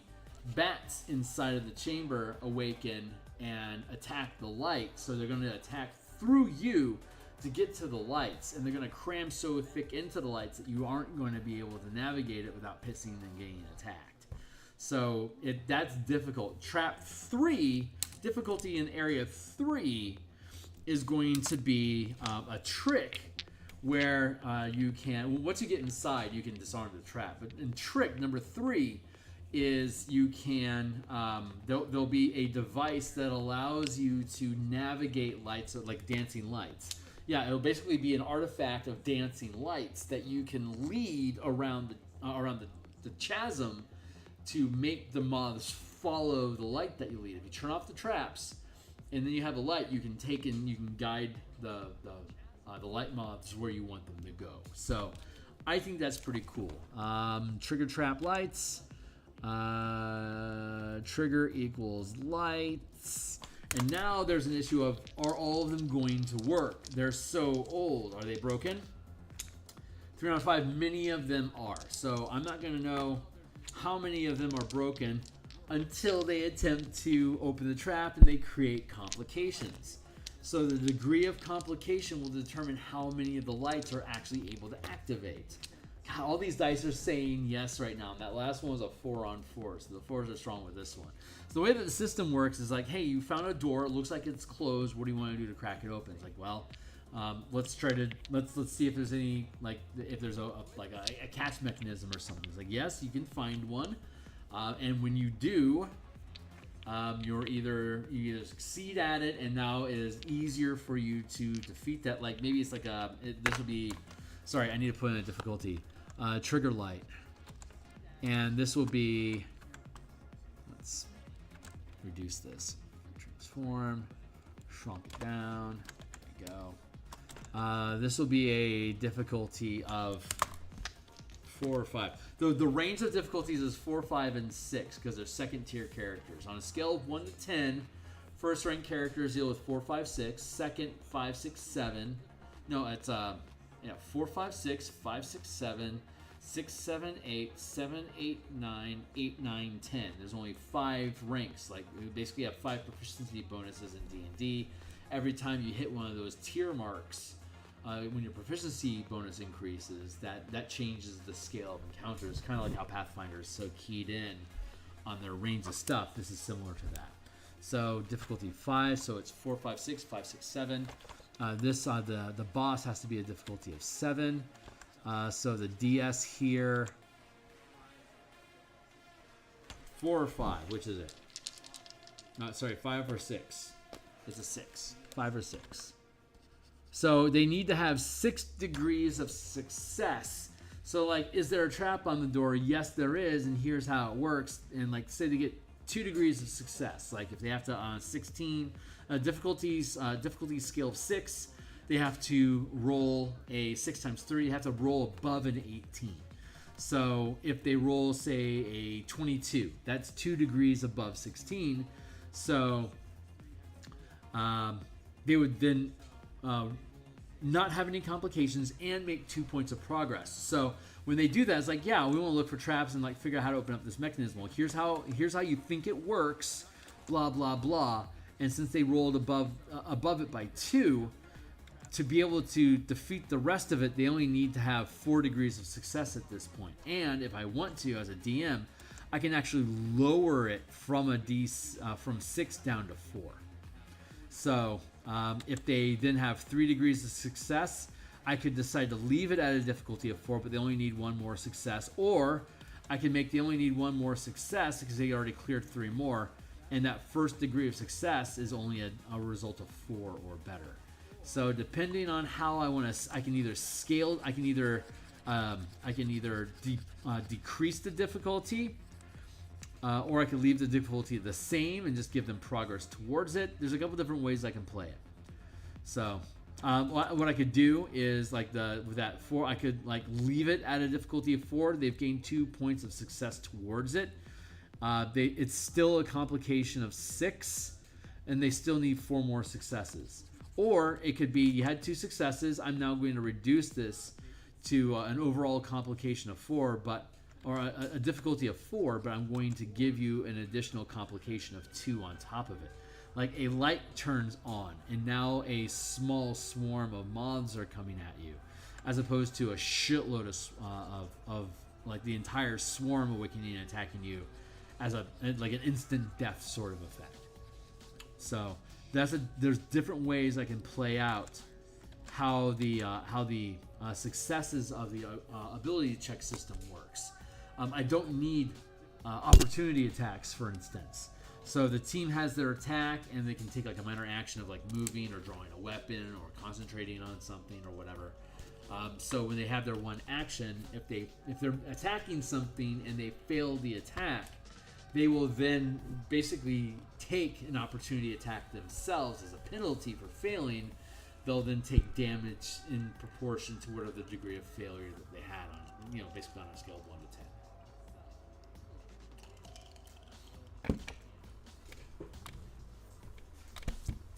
bats inside of the chamber awaken and attack the light. So they're going to attack through you to get to the lights, and they're going to cram so thick into the lights that you aren't going to be able to navigate it without pissing and getting attacked. So that's difficult. Trap 3, difficulty in area 3, is going to be a trick where you can, once you get inside, you can disarm the trap. But in trick number 3 is you can, there'll be a device that allows you to navigate lights, like dancing lights. Yeah, it'll basically be an artifact of dancing lights that you can lead around the chasm to make the moths follow the light that you lead. If you turn off the traps, and then you have a light, you can take and you can guide the light moths where you want them to go. So I think that's pretty cool. Trigger trap lights. Trigger equals lights. And now there's an issue of, are all of them going to work? They're so old. Are they broken? 3 out of 5, many of them are. So I'm not going to know how many of them are broken until they attempt to open the trap and they create complications. So the degree of complication will determine how many of the lights are actually able to activate. God, all these dice are saying yes right now. And that last one was a 4 on 4, so the 4s are strong with this one. So the way that the system works is like, hey, you found a door. It looks like it's closed. What do you want to do to crack it open? It's like, well, let's see if there's any, like, if there's a catch mechanism or something. It's like, yes, you can find one, and when you do, you either succeed at it, and now it is easier for you to defeat that. Like maybe it's like this would be, sorry, I need to put in a difficulty. Trigger light, and this will be, let's reduce this, transform, shrunk it down, there you go. This will be a difficulty of 4 or 5. The range of difficulties is 4, 5, and 6 because they're second tier characters. On a scale of 1 to 10, first rank characters deal with 4, 5, 6, second 5, 6, 7. No, it's 4, 5, 6, 5, 6, 7. 6, 7, 8, 7, 8, 9, 8, 9, 10. There's only 5 ranks. Like, we basically have 5 proficiency bonuses in D&D. Every time you hit one of those tier marks, when your proficiency bonus increases, that changes the scale of encounters. Kind of like how Pathfinder is so keyed in on their range of stuff. This is similar to that. So difficulty 5, so it's 4, 5, 6, 5, 6, 7. The boss has to be a difficulty of 7. So the DS here, 4 or 5, which is it? Sorry, 5 or 6. It's a 6. 5 or 6. So they need to have 6 degrees of success. So, like, is there a trap on the door? Yes, there is, and here's how it works. And, like, say they get 2 degrees of success. Like, if they have to, 16 difficulty scale of 6, they have to roll a 6 times 3. They have to roll above an 18. So, if they roll, say, a 22, that's 2 degrees above 16. So, they would then not have any complications and make 2 points of progress. So when they do that, it's like, yeah, we want to look for traps and like figure out how to open up this mechanism. Well, here's how you think it works, blah blah blah. And since they rolled above it by 2, to be able to defeat the rest of it, they only need to have 4 degrees of success at this point. And if I want to, as a DM, I can actually lower it from from 6 down to 4. So if they then have 3 degrees of success, I could decide to leave it at a difficulty of 4, but they only need 1 more success. Or I can make they only need 1 more success because they already cleared 3 more, and that first degree of success is only a result of 4 or better. So depending on how I want to, I can either scale, I can either decrease the difficulty. Or I could leave the difficulty the same and just give them progress towards it. There's a couple different ways I can play it. So what I could do is with that 4, I could like leave it at a difficulty of 4. They've gained 2 points of success towards it. It's still a complication of 6, and they still need 4 more successes. Or it could be you had 2 successes. I'm now going to reduce this to an overall complication of 4, or a difficulty of 4, but I'm going to give you an additional complication of 2 on top of it. Like a light turns on, and now a small swarm of moths are coming at you, as opposed to a shitload of like the entire swarm awakening and attacking you as like an instant death sort of effect. So there's different ways I can play out how the successes of the ability check system works. I don't need opportunity attacks, for instance. So the team has their attack, and they can take like a minor action of like moving or drawing a weapon or concentrating on something or whatever. So when they have their one action, if they're attacking something and they fail the attack, they will then basically take an opportunity attack themselves as a penalty for failing. They'll then take damage in proportion to whatever the degree of failure that they had on, basically on a scale of 1 to 10.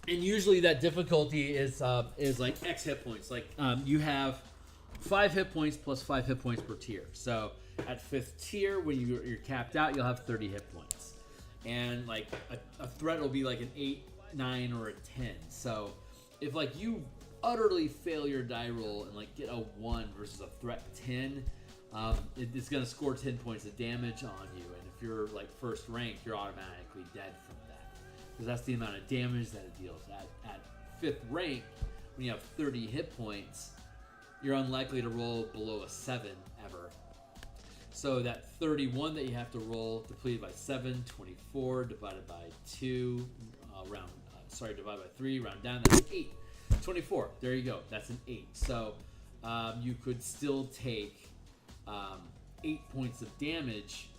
And usually that difficulty is like X hit points. Like you have 5 hit points plus 5 hit points per tier. So at 5th tier, when you're capped out, you'll have 30 hit points. And like a threat will be like an 8, 9, or a 10. So if like you utterly fail your die roll and like get a 1 versus a threat 10, it's going to score 10 points of damage on you. And if you're like first rank, you're automatically dead from that, because that's the amount of damage that it deals. At 5th rank, when you have 30 hit points, you're unlikely to roll below a 7 ever. So that 31 that you have to roll depleted by 7, 24 divided by 2, divided by 3, round down, that's 8. 24, there you go, that's an 8. So you could still take 8 points of damage,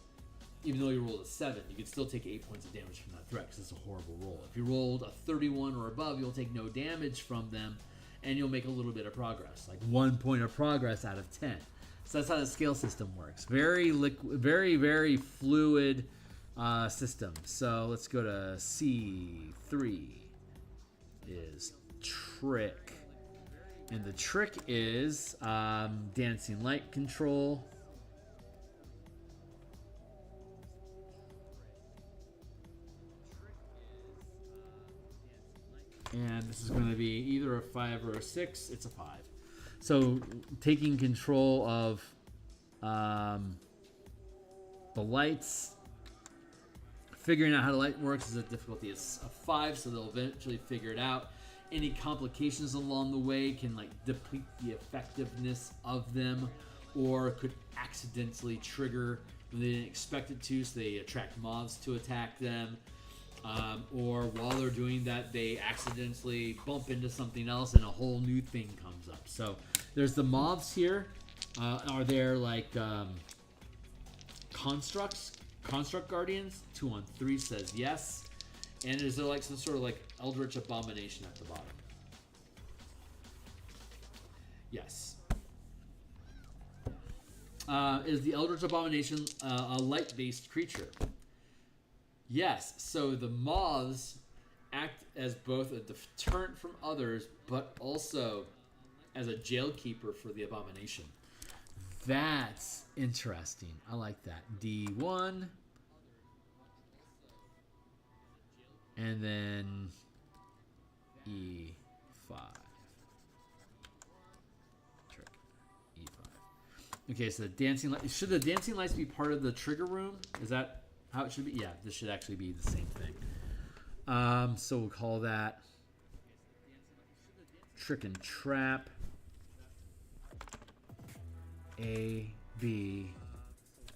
even though you rolled a 7. You could still take 8 points of damage from that threat, because it's a horrible roll. If you rolled a 31 or above, you'll take no damage from them, and you'll make a little bit of progress, like 1 point of progress out of 10. So that's how the scale system works. Very liquid, very, very fluid system. So let's go to C3 is trick. And the trick is dancing light control. And this is going to be either a 5 or a 6. It's a 5. So taking control of the lights, figuring out how the light works is a difficulty is a 5, so they'll eventually figure it out. Any complications along the way can like deplete the effectiveness of them, or could accidentally trigger when they didn't expect it to, so they attract moths to attack them. Or while they're doing that, they accidentally bump into something else and a whole new thing comes up. So there's the moths here. Are there like construct guardians? 2 on 3 says yes. And is there like some sort of like eldritch abomination at the bottom? Yes. Is the eldritch abomination a light-based creature? Yes. So the moths act as both a deterrent from others, but also as a jailkeeper for the abomination. That's interesting. I like that. D1. And then E5. Trick. E5. Okay, so the dancing light. Should the dancing lights be part of the trigger room? Is that how it should be? Yeah, this should actually be the same thing. So we'll call that trick and trap. A, B.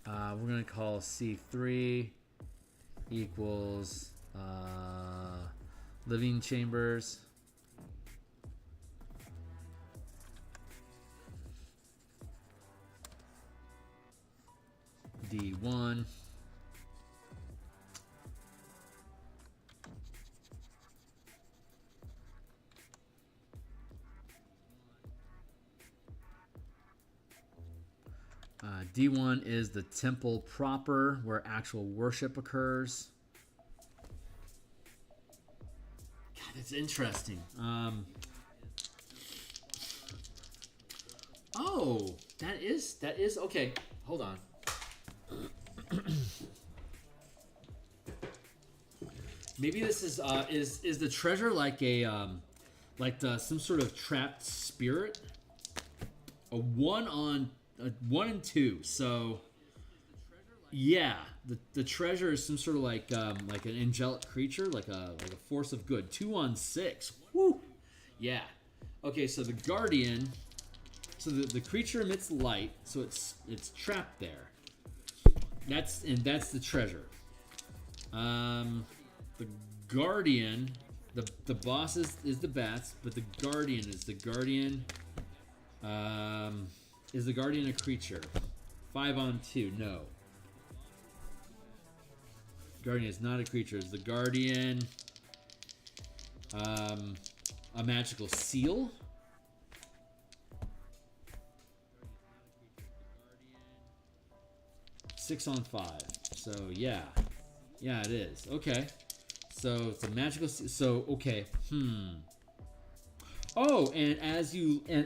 We're going to call C3 equals living chambers. D1. D1 is the temple proper, where actual worship occurs. God, that's interesting. Oh, that is okay. Hold on. Maybe this is the treasure like a some sort of trapped spirit? A 1 and 2. So yeah, the treasure is some sort of like an angelic creature, like a force of good. 2 on 6. Woo! Yeah. Okay, so the guardian. So the creature emits light, so it's trapped there. That's the treasure. The guardian, the boss is the bats, but the guardian is the guardian. Is the guardian a creature? 5 on 2, no. Guardian is not a creature. Is the guardian a magical seal? Six on 5. So yeah, it is. Okay, so it's a magical. So okay. Oh, and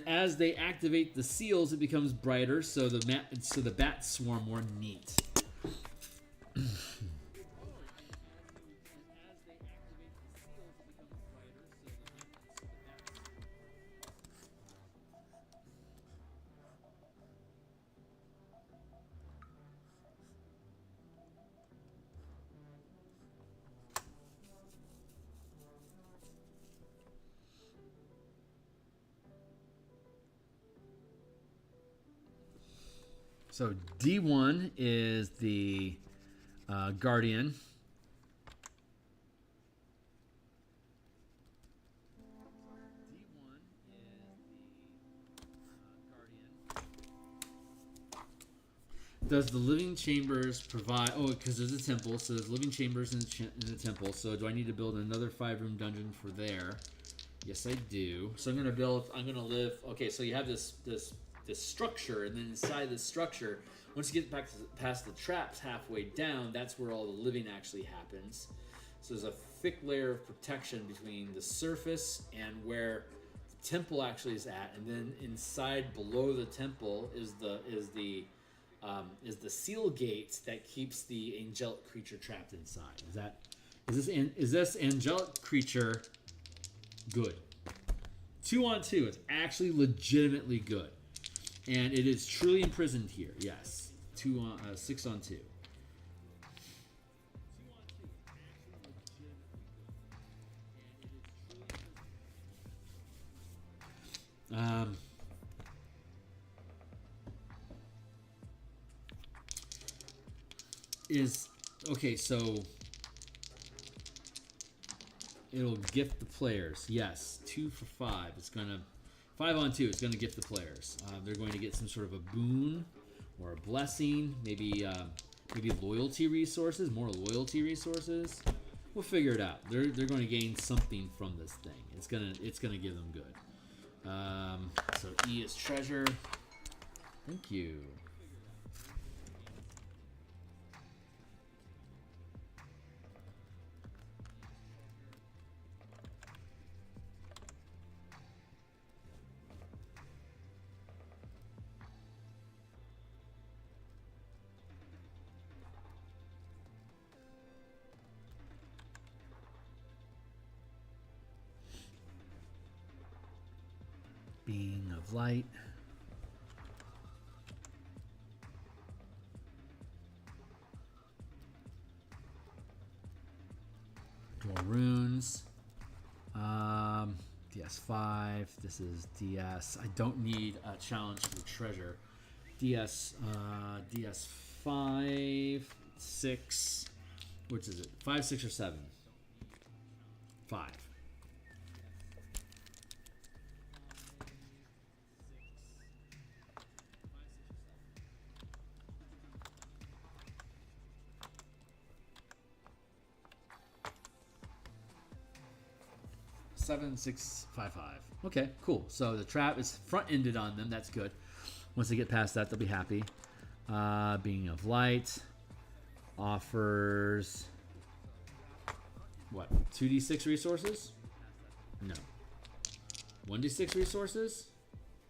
as they activate the seals, it becomes brighter. So the bats swarm more. Neat. So D1 is the guardian. Does the living chambers provide... Oh, because there's a temple, so there's living chambers in the temple. So do I need to build another 5-room dungeon for there? Yes, I do. So I'm going to live... Okay, so you have this structure, and then inside this structure, once you get past the traps halfway down, that's where all the living actually happens. So there's a thick layer of protection between the surface and where the temple actually is at, and then inside below the temple is the seal gate that keeps the angelic creature trapped inside. Is this angelic creature good. 2 on 2. It's actually legitimately good. And it is truly imprisoned here. Yes. 6 on 2. Okay, so it'll gift the players. Yes, 2 for 5. It's gonna 5 on 2. It's gonna gift the players. They're going to get some sort of a boon or a blessing. Maybe loyalty resources, more loyalty resources. We'll figure it out. They're going to gain something from this thing. It's gonna give them good. So E is treasure. Thank you. Being of light. Draw runes. DS5. This is DS. I don't need a challenge for treasure. DS5, 6. Which is it? 5, 6, or 7? 5. Seven, 6, 5, 5. Okay, cool. So the trap is front-ended on them. That's good. Once they get past that, they'll be happy. Being of light offers what? 2d6 resources? No. 1d6 resources?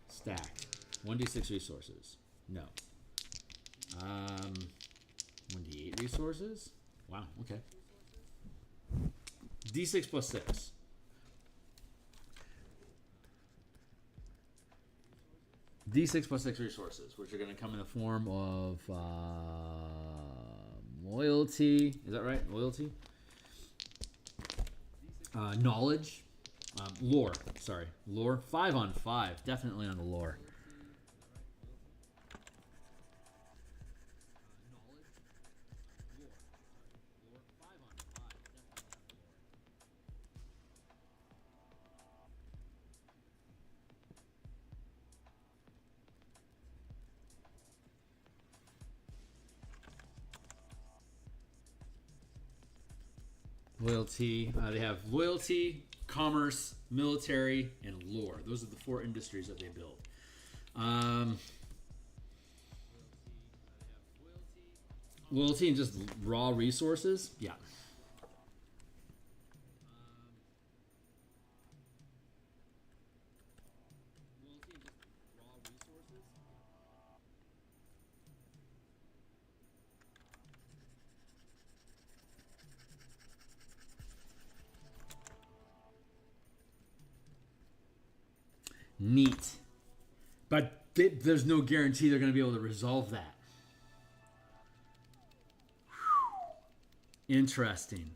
Stacked. 1d6 resources? No. 1d8 resources? Wow. Okay. D6 plus 6. D6 plus 6 resources, which are going to come in the form of loyalty. Is that right? Loyalty? Knowledge. Lore. Sorry. Lore. 5 on 5. Definitely on the lore. Loyalty. They have loyalty, commerce, military, and lore. Those are the 4 industries that they build. Loyalty and just raw resources? Yeah. Neat. But there's no guarantee they're going to be able to resolve that. Whew. Interesting.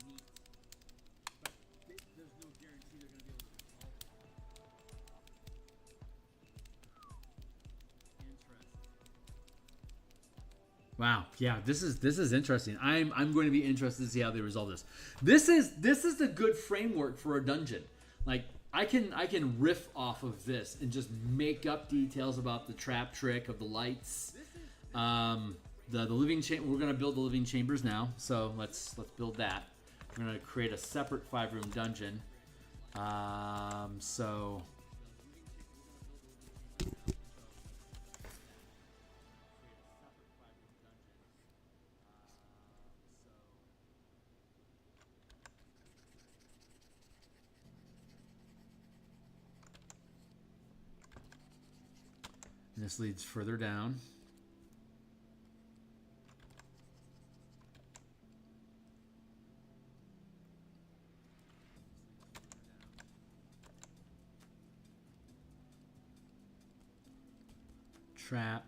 Wow. Yeah, this is interesting. I'm going to be interested to see how they resolve this. This is a good framework for a dungeon. Like I can riff off of this and just make up details about the trap trick of the lights. The living chamber. We're gonna build the living chambers now, so let's build that. We're gonna create a separate 5-room dungeon. So. This leads further down. trap.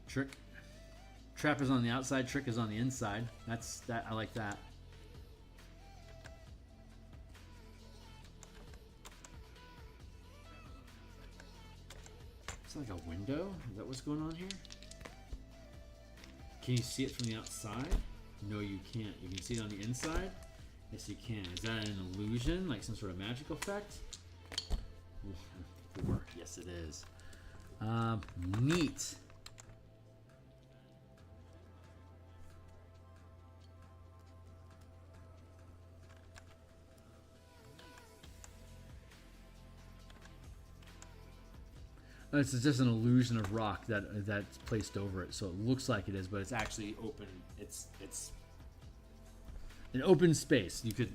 Trick. Trap is on the outside, trick is on the inside. That's that. I like that. It's like a window. Is that what's going on here? Can you see it from the outside? No, you can't. You can see it on the inside? Yes, you can. Is that an illusion? Like some sort of magical effect? 4. Yes, it is. Neat. It's just an illusion of rock that's placed over it, so it looks like it is, but it's actually open. It's an open space. Could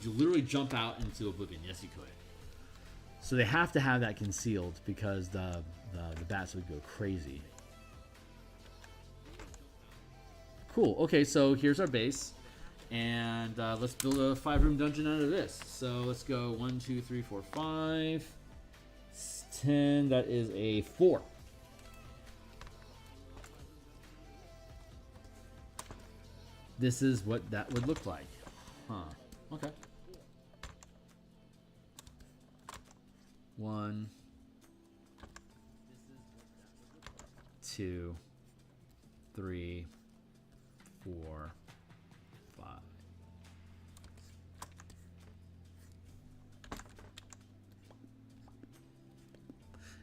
you literally jump out into oblivion? Yes, you could. So they have to have that concealed because the bats would go crazy. Cool. Okay, so here's our base, and let's build a 5-room dungeon out of this. So let's go 1, 2, 3, 4, 5. 10, that is a 4. This is what that would look like. Huh. Okay. 1, 2, 3, 4, 5.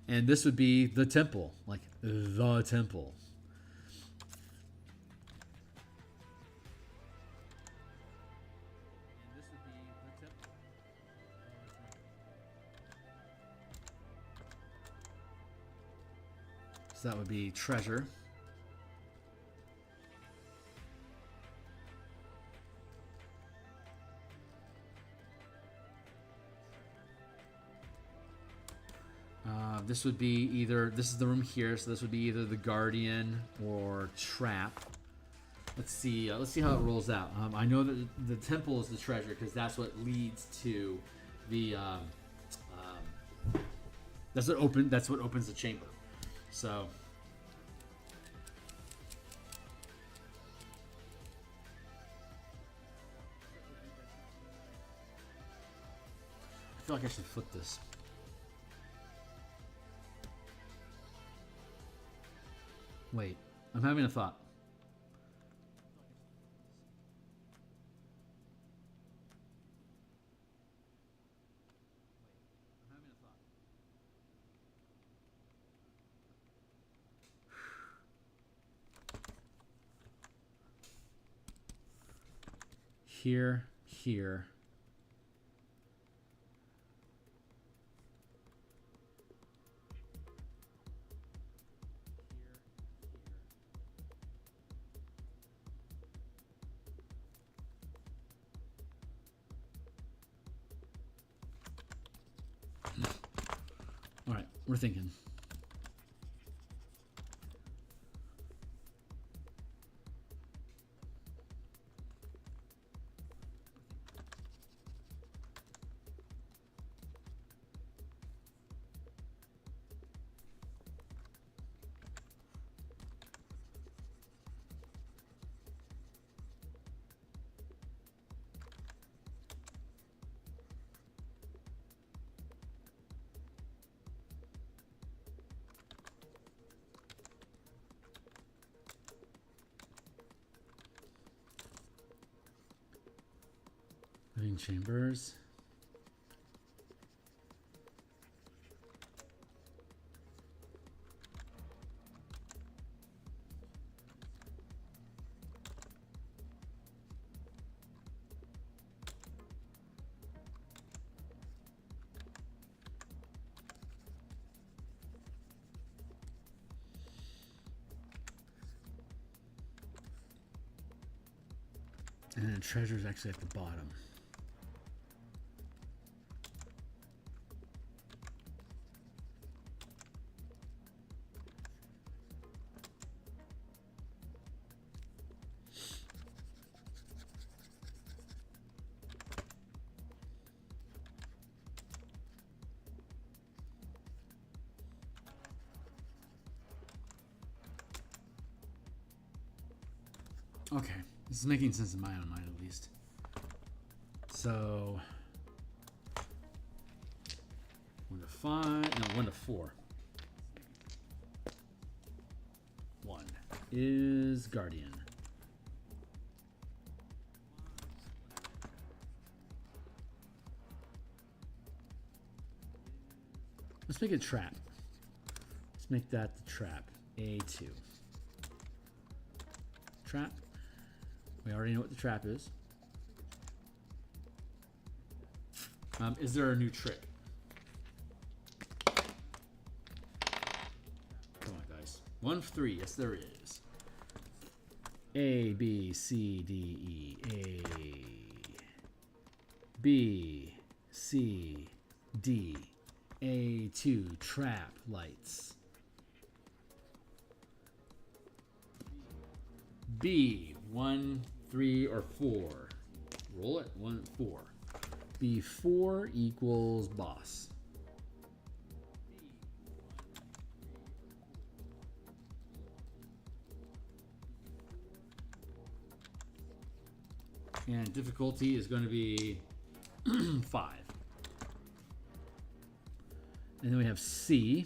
And this would be the temple, like the temple. And this would be the temple. So that would be treasure. This would be either, this is the room here, so this would be either the guardian or trap. Let's see how it rolls out. I know that the temple is the treasure because that's what leads to the that's what opens the chamber. So I feel like I should flip this. Wait, I'm having a thought. Here. All right, we're thinking. Living chambers. And then treasure's actually at the bottom. Okay, this is making sense in my own mind, at least. So 1 to 5, no, 1 to 4. 1 is Guardian. Let's make it trap. Let's make that the trap. A2. Trap. We already know what the trap is. Is there a new trick? Come on, guys. 1 for 3. Yes, there is. A, B, C, D, E. A, B, C, D. A2. Trap lights. B. 1, 3, or 4. Roll it. 1, 4. B4 equals boss. And difficulty is going to be 5. And then we have C.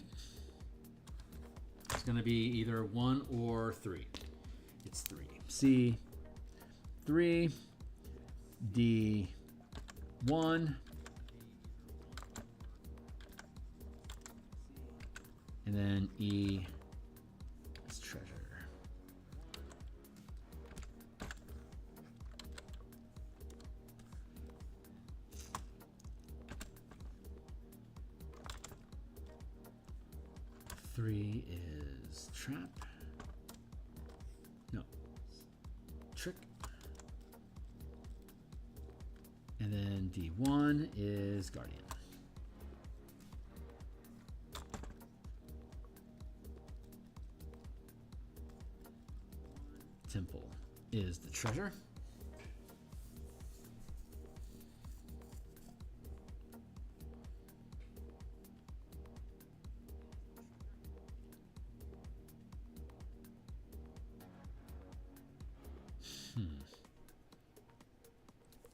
It's going to be either 1 or 3. It's 3. C, 3, D, 1, and then E is treasure. Three is trap. No, trick. And then D1 is Guardian. Temple is the treasure.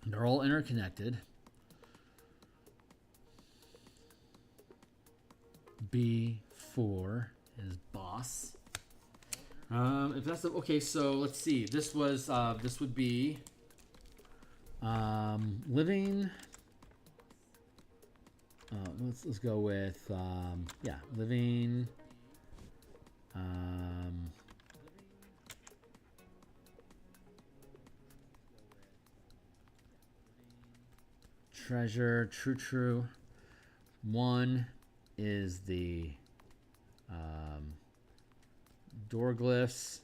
They're all interconnected. B4 is boss. If that's the, okay, so let's see. This was this would be living. Let's go with yeah, living. Treasure, true. 1 is the door glyphs.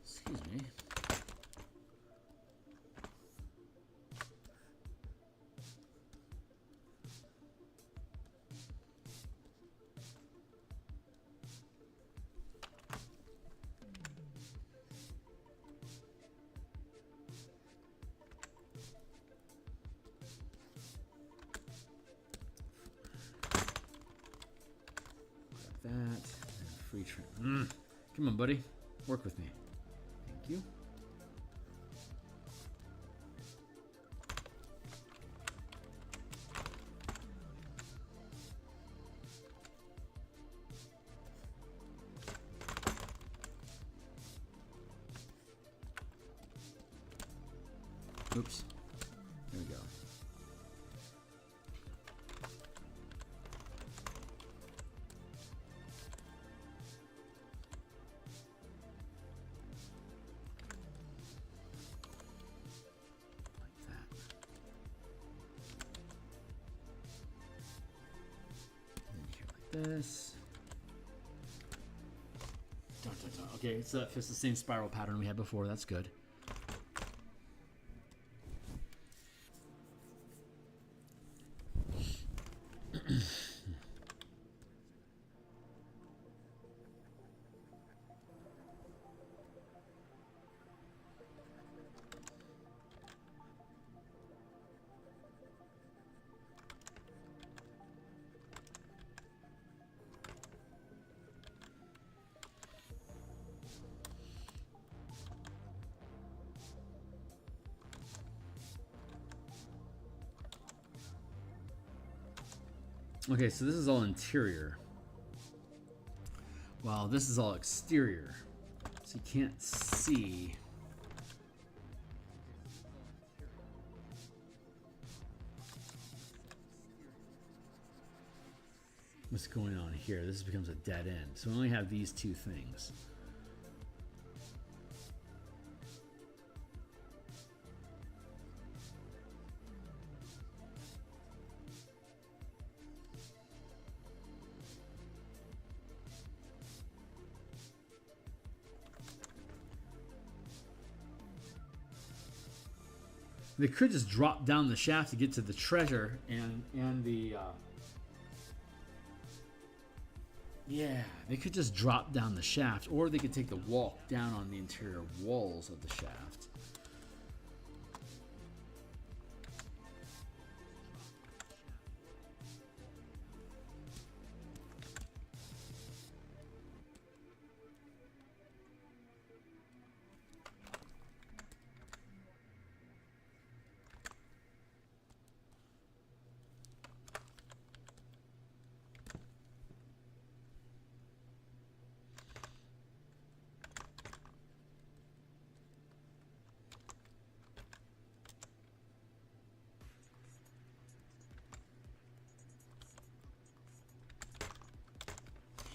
Excuse me. That and free trim. Come on, buddy. Work with me. Thank you. Oops. There we go. This. Okay, so that fits the same spiral pattern we had before. That's good. Okay, so this is all interior. Well, this is all exterior. So you can't see. What's going on here? This becomes a dead end. So we only have these two things. They could just drop down the shaft to get to the treasure and the yeah, they could just drop down the shaft, or they could take the walk down on the interior walls of the shaft.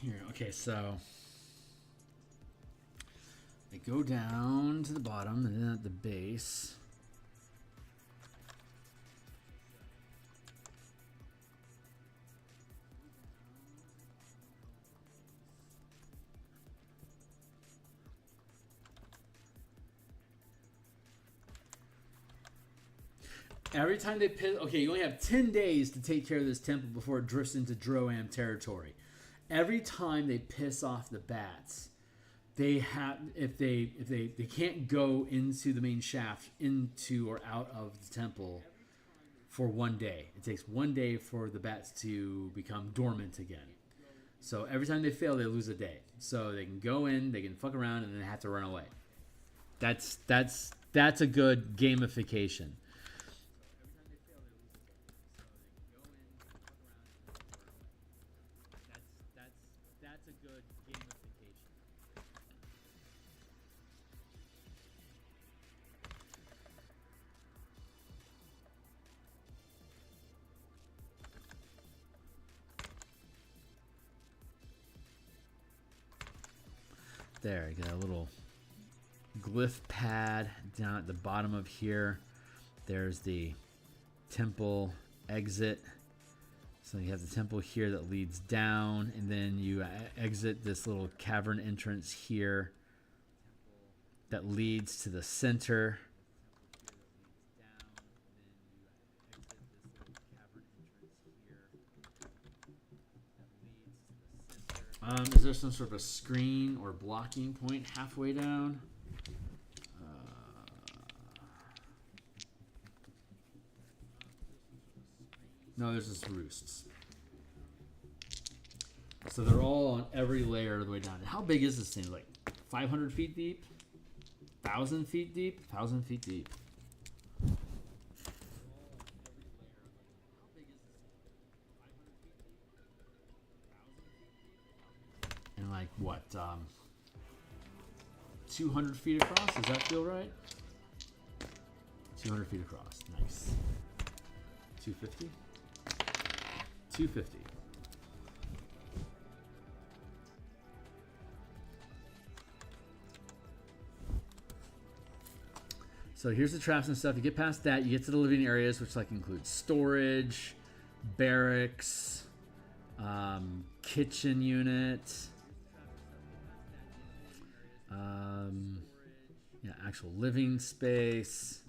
Here, okay, so they go down to the bottom and then at the base. Every time they piss, okay, you only have 10 days to take care of this temple before it drifts into Droam territory. Every time they piss off the bats, they have if they can't go into the main shaft, into or out of the temple for 1 day. It takes 1 day for the bats to become dormant again. So every time they fail, they lose a day. So they can go in, they can fuck around, and then they have to run away. That's a good gamification. That's a good gamification. There, you got a little glyph pad down at the bottom of here. There's the temple exit. So you have the temple here that leads down, and then you exit this little cavern entrance here that leads to the center. Is there some sort of a screen or blocking point halfway down? No, there's just roosts. So they're all on every layer of the way down. How big is this thing? Like 500 feet deep? 1,000 feet deep? 1,000 feet deep. And like what? 200 feet across? Does that feel right? 200 feet across. Nice. 250? 250. So here's the traps and stuff. You get past that, you get to the living areas, which like includes storage, barracks, kitchen unit, yeah, actual living space.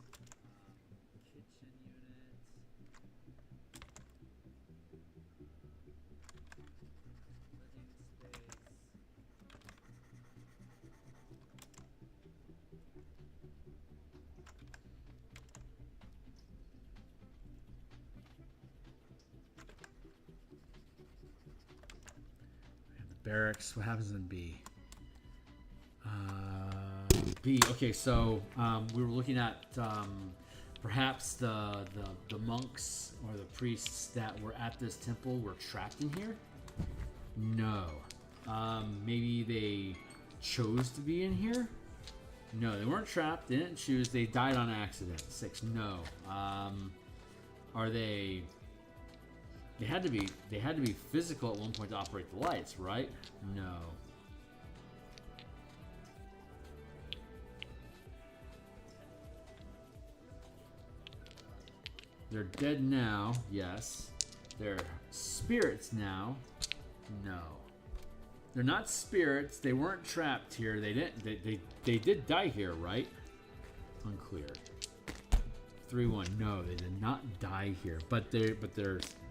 Barracks. What happens in B? B. Okay, so we were looking at Perhaps the monks or the priests that were at this temple were trapped in here? No. Maybe they chose to be in here? No, they weren't trapped. They didn't choose. They died on accident. 6. No. Are they? They had to be. They had to be physical at one point to operate the lights, right? No. They're dead now. Yes. They're spirits now. No. They're not spirits. They weren't trapped here. They didn't. They did die here, right? Unclear. 3-1. No, they did not die here. But there's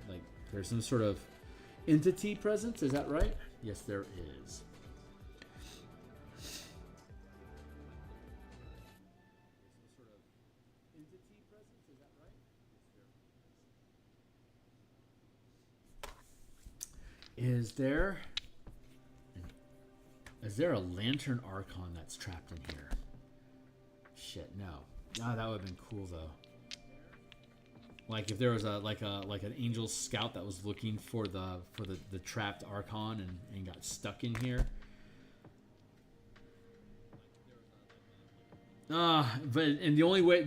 like there's some sort of entity presence. Is that right? Yes, there is. Is there a lantern archon that's trapped in here? Shit, no. Ah, that would have been cool though. Like if there was like an angel scout that was looking for the trapped archon and got stuck in here. The only way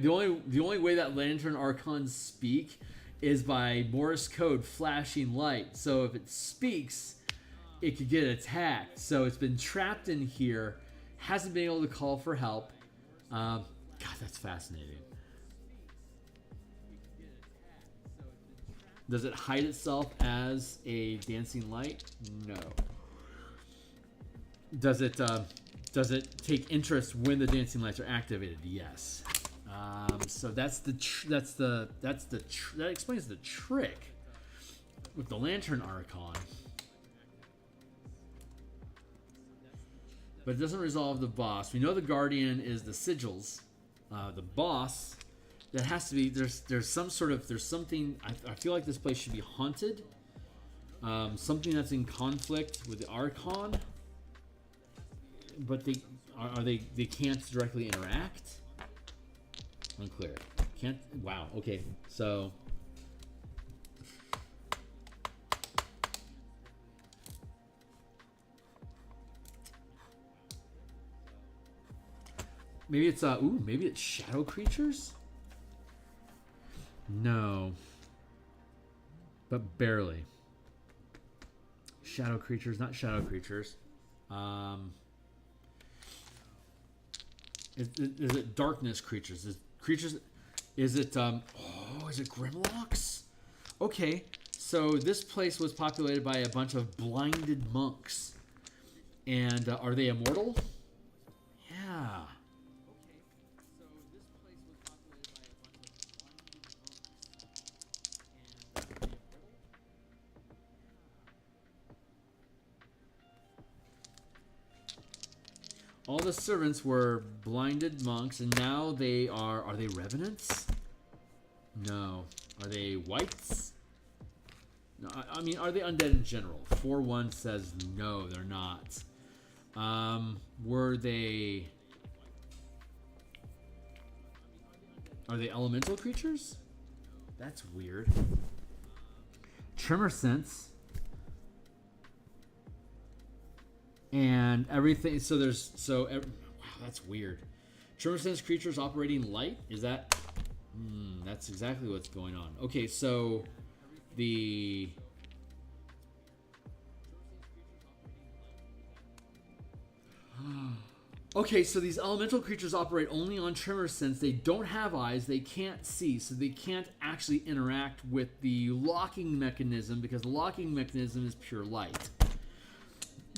that lantern archons speak is by Morse code flashing light. So if it speaks, it could get attacked. So it's been trapped in here, hasn't been able to call for help. God, that's fascinating. Does it hide itself as a dancing light? No. Does it take interest when the dancing lights are activated? Yes. So that explains the trick with the lantern archon, but it doesn't resolve the boss. We know the guardian is the sigils. The boss, that has to be there's something. I feel like this place should be haunted. Something that's in conflict with the archon, but they can't directly interact. Unclear. Can't. Wow. Okay. So. Maybe it's maybe it's shadow creatures? No. But barely. Shadow creatures, not shadow creatures. Is it darkness creatures? Is it Grimlocks? Okay, so this place was populated by a bunch of blinded monks. And are they immortal? Yeah. All the servants were blinded monks, and now they are they revenants? No. Are they whites? No, I mean, are they undead in general? 4-1 says no, they're not. Were they... Are they elemental creatures? That's weird. Tremor sense. And everything, wow, that's weird. Tremor sense creatures operating light? Is that, that's exactly what's going on. Okay, so okay, so these elemental creatures operate only on tremor sense. They don't have eyes, they can't see, so they can't actually interact with the locking mechanism, because the locking mechanism is pure light.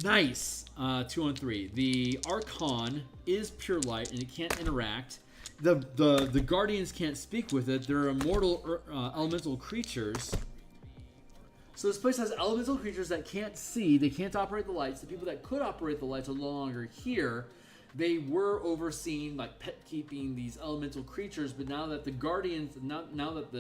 Nice. 2-on-3. The Archon is pure light and it can't interact. The Guardians can't speak with it. They're immortal elemental creatures. So this place has elemental creatures that can't see. They can't operate the lights. The people that could operate the lights are no longer here. They were overseeing, like, pet keeping these elemental creatures, but now that the Guardians, now that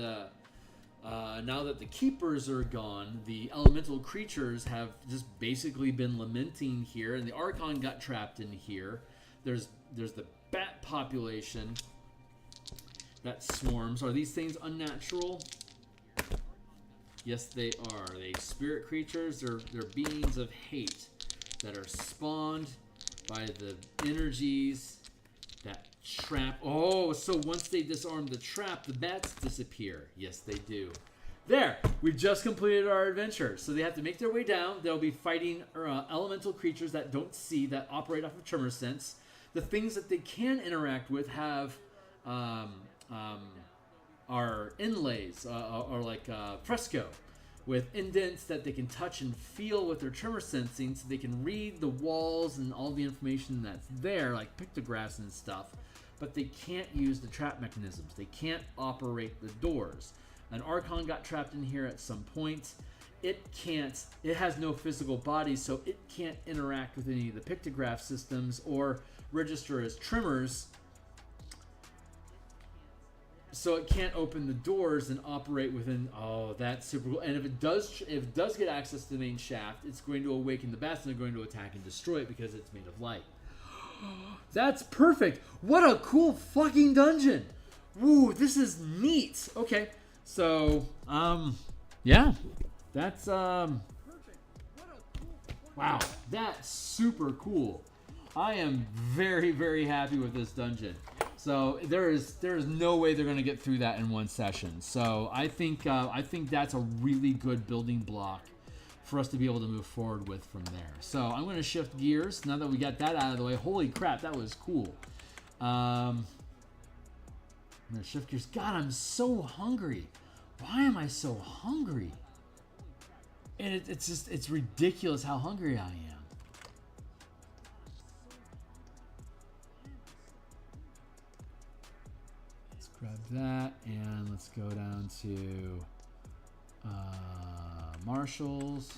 the keepers are gone, the elemental creatures have just basically been lamenting here, and the Archon got trapped in here. There's the bat population, that swarms. Are these things unnatural? Yes, they are. They spirit creatures. They're beings of hate that are spawned by the energies that trap. Oh, so once they disarm the trap, the bats disappear. Yes, they do. There, we've just completed our adventure. So they have to make their way down. They'll be fighting elemental creatures that don't see, that operate off of tremor sense. The things that they can interact with have are inlays, or like fresco, with indents that they can touch and feel with their tremor sensing, so they can read the walls and all the information that's there, like pictographs and stuff, but they can't use the trap mechanisms. They can't operate the doors. An Archon got trapped in here at some point. It has no physical body, so it can't interact with any of the pictograph systems or register as tremors. So it can't open the doors and operate within. Oh, that's super cool. And if it does get access to the main shaft, it's going to awaken the bats and they're going to attack and destroy it because it's made of light. That's perfect. What a cool fucking dungeon. Woo, this is neat. Okay. So, yeah, that's, wow, that's super cool. I am very, very happy with this dungeon. So there is no way they're going to get through that in one session. So I think that's a really good building block for us to be able to move forward with from there. So I'm going to shift gears now that we got that out of the way. Holy crap, that was cool. I'm going to shift gears. God, I'm so hungry. Why am I so hungry? And it's ridiculous how hungry I am. Let's grab that and let's go down to Marshall's.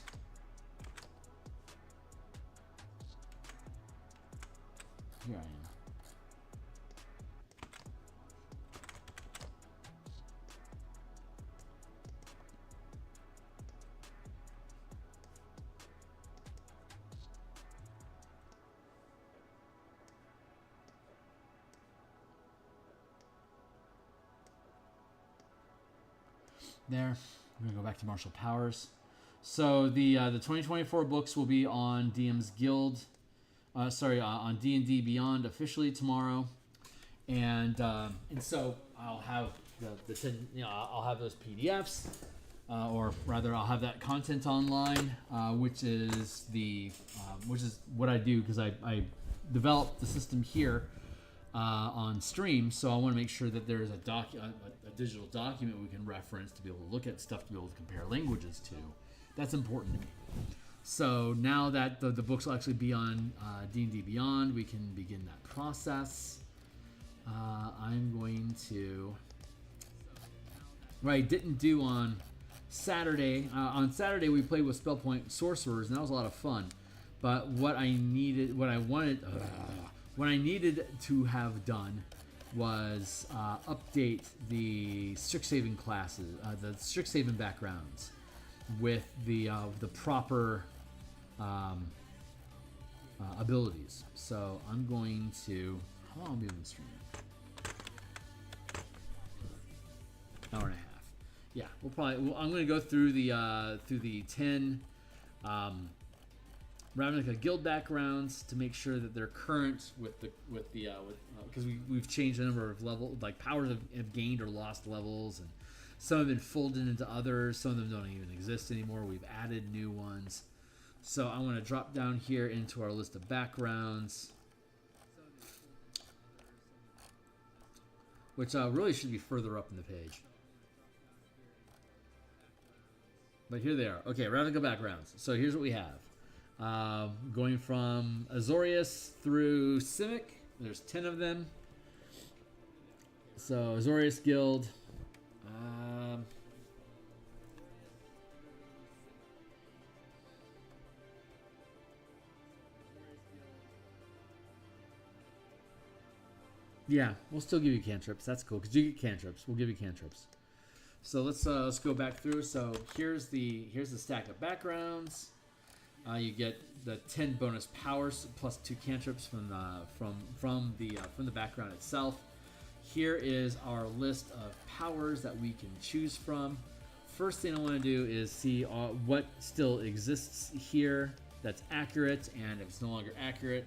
Here I am. There, we're gonna go back to Martial Powers. So the 2024 books will be on DMsGuild, on D&D Beyond officially tomorrow, and so I'll have I'll have those PDFs, or rather I'll have that content online, which is what I do because I developed the system here. On stream, so I want to make sure that there is a digital document we can reference to be able to look at stuff, to be able to compare languages to. That's important to me. So now that the books will actually be on D&D Beyond, we can begin that process. I'm going to... What I didn't do on Saturday, we played with Spellpoint Sorcerers, and that was a lot of fun. But what I needed to have done was update the Strixhaven classes, the Strixhaven backgrounds, with the proper abilities. So I'm going to. How long will be on the stream? Hour and a half. Yeah, we'll probably. I'm going to go through the 10. Ravnica guild backgrounds to make sure that they're current with because we've changed the number of powers have gained or lost levels, and some have been folded into others. Some of them don't even exist anymore. We've added new ones. So I want to drop down here into our list of backgrounds, which really should be further up in the page. But here they are. Okay, Ravnica backgrounds. So here's what we have. Going from Azorius through Simic. There's 10 of them. So Azorius Guild. Yeah, we'll still give you cantrips. That's cool because you get cantrips. We'll give you cantrips. So let's go back through. So here's the stack of backgrounds. You get the 10 bonus powers plus 2 cantrips from the background itself. here is our list of powers that we can choose from. First thing I want to do is see what still exists here that's accurate, and if it's no longer accurate,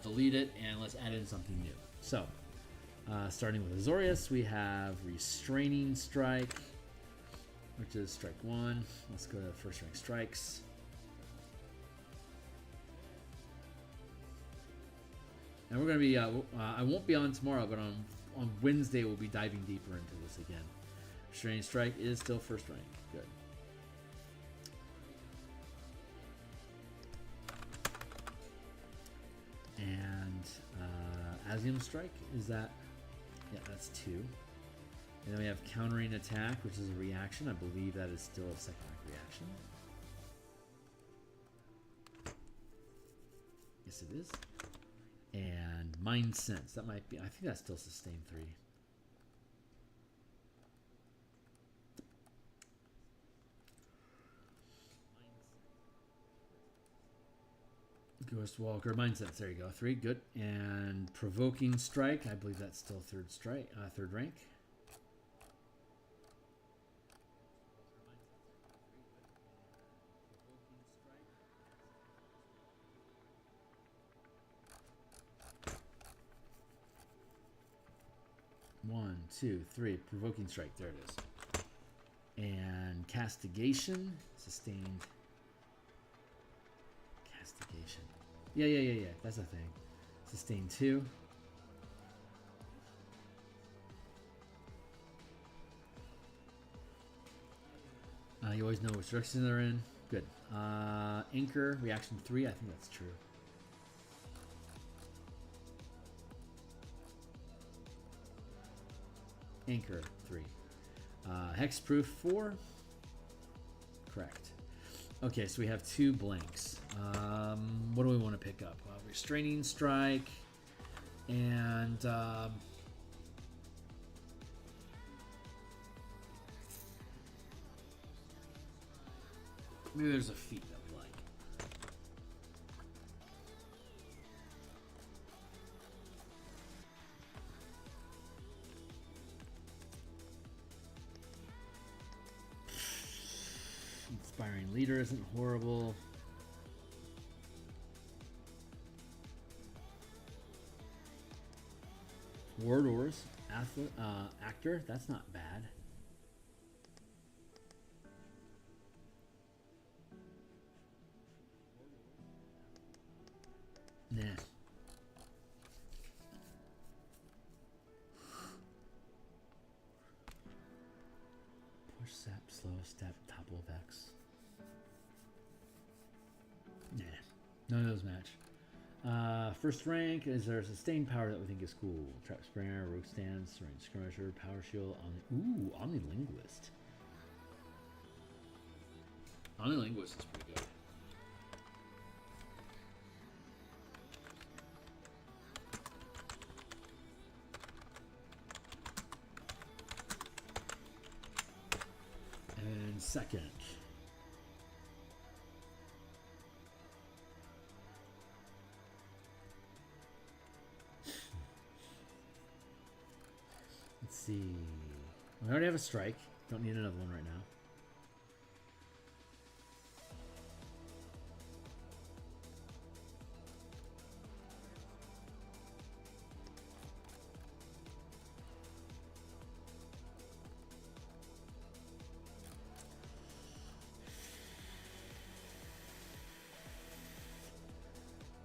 delete it and let's add in something new. So, starting with Azorius, we have Restraining Strike, which is strike 1. Let's go to first rank strikes. And we're going to be, I won't be on tomorrow, but on Wednesday we'll be diving deeper into this again. Restraining Strike is still first rank. Good. And Asium Strike, is that? Yeah, that's 2. And then we have Countering Attack, which is a reaction. I believe that is still a second rank reaction. Yes, it is. And Mind Sense, that might be, I think that's still Sustain 3. Ghost Walker, Mind Sense, there you go, 3, good. And Provoking Strike, I believe that's still third rank. One, two, 3. Provoking Strike. There it is. And Castigation. Sustained. Castigation. Yeah. That's a thing. Sustain 2. You always know which direction they're in. Good. Anchor. Reaction 3. I think that's true. Anchor 3. Hexproof 4. Correct. Okay, so we have 2 blanks. What do we want to pick up? Restraining Strike and maybe there's a feat that we like. Inspiring Leader isn't horrible. Warlocks, Actor, that's not bad. Nah. Push, sap, slow, step, topple of X. Nah. None of those match. First rank, is there a sustained power that we think is cool? Trap Springer, Rogue Stance, Range Skirmisher, Power Shield, Omnilinguist. Omnilinguist is pretty good. And second. Let's see. We already have a strike. Don't need another one right now.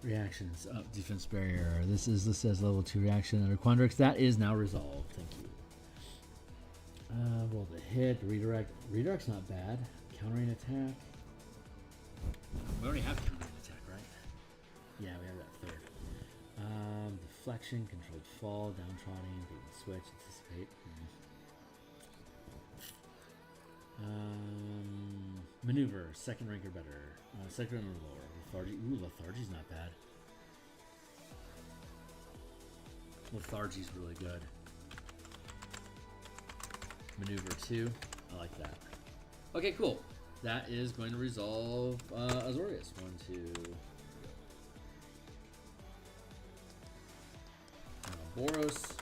Reactions up, defense barrier. This is listed as level 2 reaction under Quandrix. That is now resolved. Thank you. Roll the hit, redirect. Redirect's not bad. Countering attack. We already have countering attack, right? Yeah, we have that third. Deflection, controlled fall, downtrodden, beaten switch, anticipate. Maneuver, second rank or better. Second rank or lower. Lethargy. Ooh, Lethargy's not bad. Lethargy's really good. Maneuver 2. I like that. Okay, cool. That is going to resolve Azorius. 1, 2. Boros.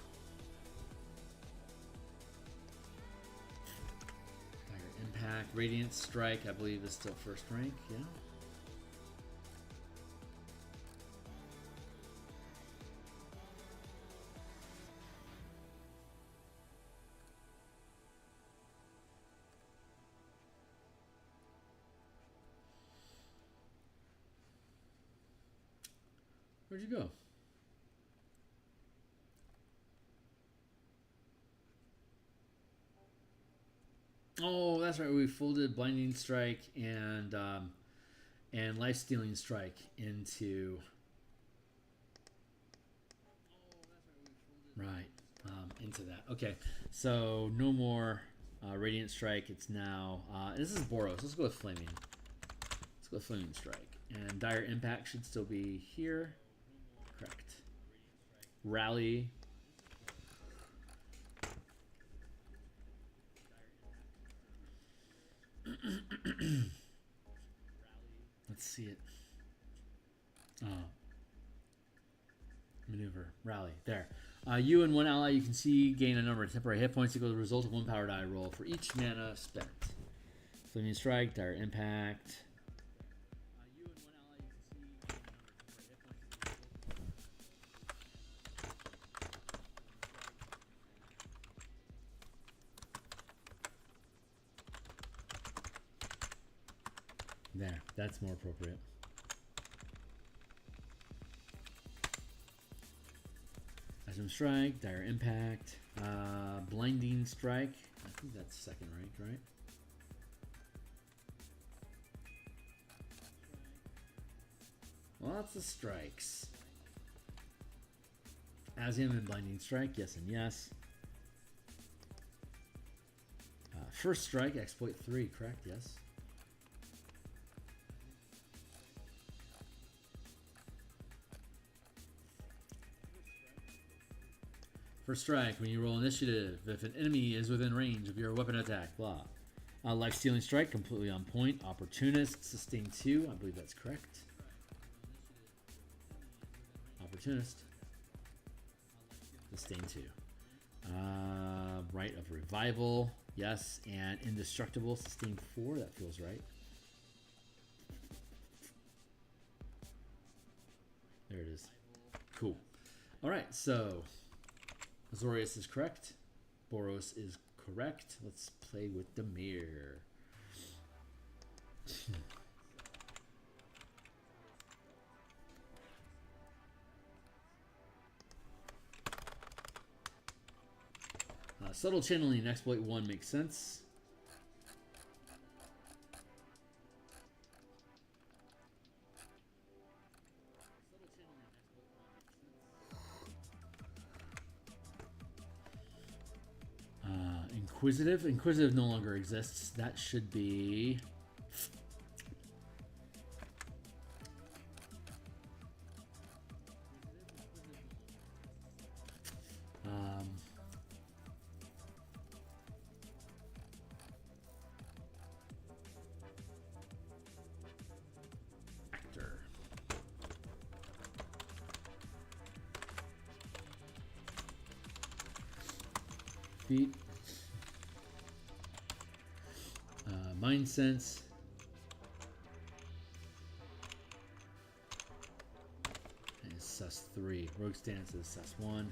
Radiant Strike, I believe, is still first rank. Yeah. Where'd you go? Oh, that's right. We folded Blinding Strike and Life Stealing Strike into into that. Okay, so no more Radiant Strike. It's now this is Boros. Let's go with Flaming. Let's go with Flaming Strike. And Dire Impact should still be here. Correct. Rally. Let's see it. Maneuver. Rally. There. You and one ally you can see gain a number of temporary hit points equal to the result of one power die roll for each mana spent. Flaming Strike, Dire Impact. There, that's more appropriate. Asm Strike, Dire Impact, Blinding Strike. I think that's second rank, right? Lots of strikes. Asium and Blinding Strike, yes and yes. First Strike, Exploit 3, correct? Yes. First Strike, when you roll initiative, if an enemy is within range of your weapon attack, blah. Life Stealing Strike, completely on point. Opportunist, Sustain 2, I believe that's correct. Opportunist, Sustain 2. Rite of Revival, yes, and Indestructible, Sustain 4, that feels right. There it is. Cool. All right, so Azorius is correct. Boros is correct. Let's play with Dimir. Subtle Channeling, Exploit 1 makes sense. Inquisitive. Inquisitive no longer exists. That should be... actor. Feet. Mind Sense. And Sus 3. Rogue Stance is Sus 1.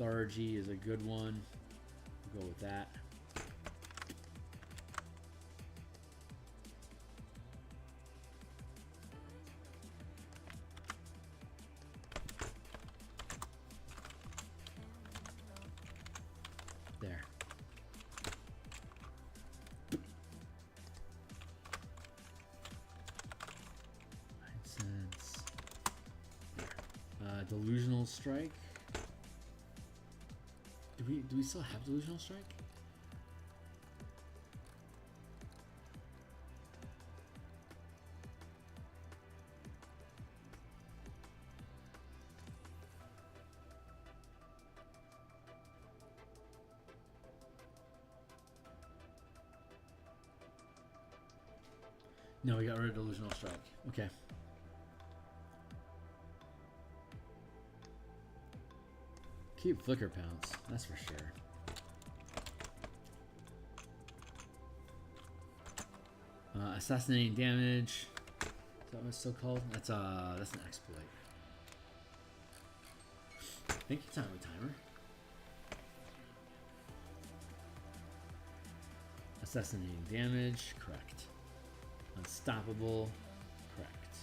Theurgy is a good one. We'll go with that. There. Delusional Strike. Do we still have Delusional Strike? No, we got rid of Delusional Strike. Okay. Keep Flicker Pounce, that's for sure. Assassinating damage. Is that what it's still called? That's an exploit. Thank you, timer. Assassinating damage, correct. Unstoppable, correct.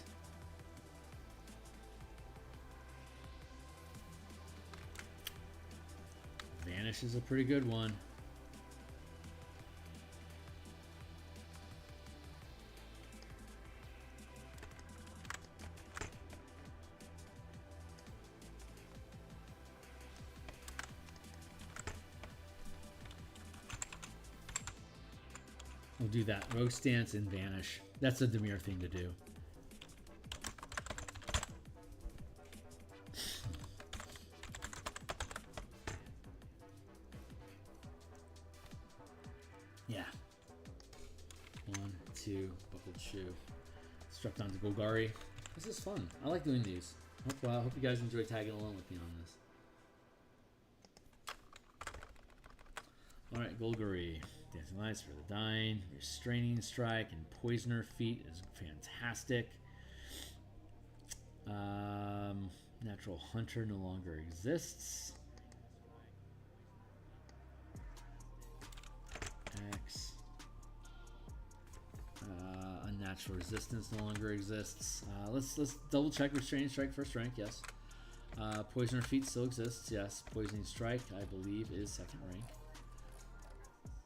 Vanish is a pretty good one. We'll do that. Rogue Stance and Vanish. That's a Demir thing to do. Yeah. 1, 2, buckled shoe. Struck down to Golgari. This is fun. I like doing these. I hope you guys enjoy tagging along with me on this. Alright, Golgari. Dancing Lights for the Dying. Restraining Strike and Poisoner Feet is fantastic. Natural Hunter no longer exists. X. Unnatural Resistance no longer exists. Let's double check Restraining Strike first rank. Yes. Poisoner Feet still exists. Yes. Poisoning Strike I believe is second rank.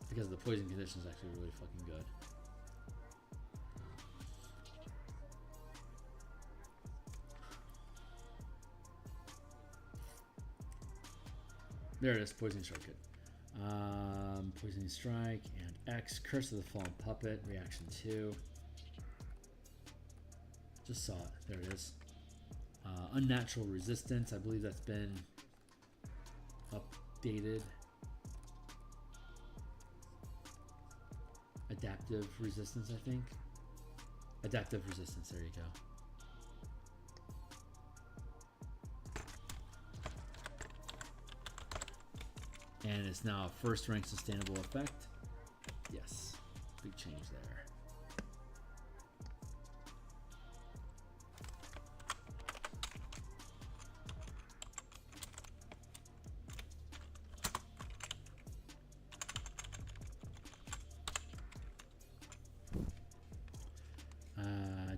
Because the poison condition is actually really fucking good. There it is, Poisoning Strike. Good. Poisoning Strike and X. Curse of the Fallen Puppet, reaction 2. Just saw it. There it is. Unnatural Resistance. I believe that's been updated. Adaptive Resistance, I think. Adaptive Resistance, there you go. And it's now a first rank sustainable effect. Yes, big change there.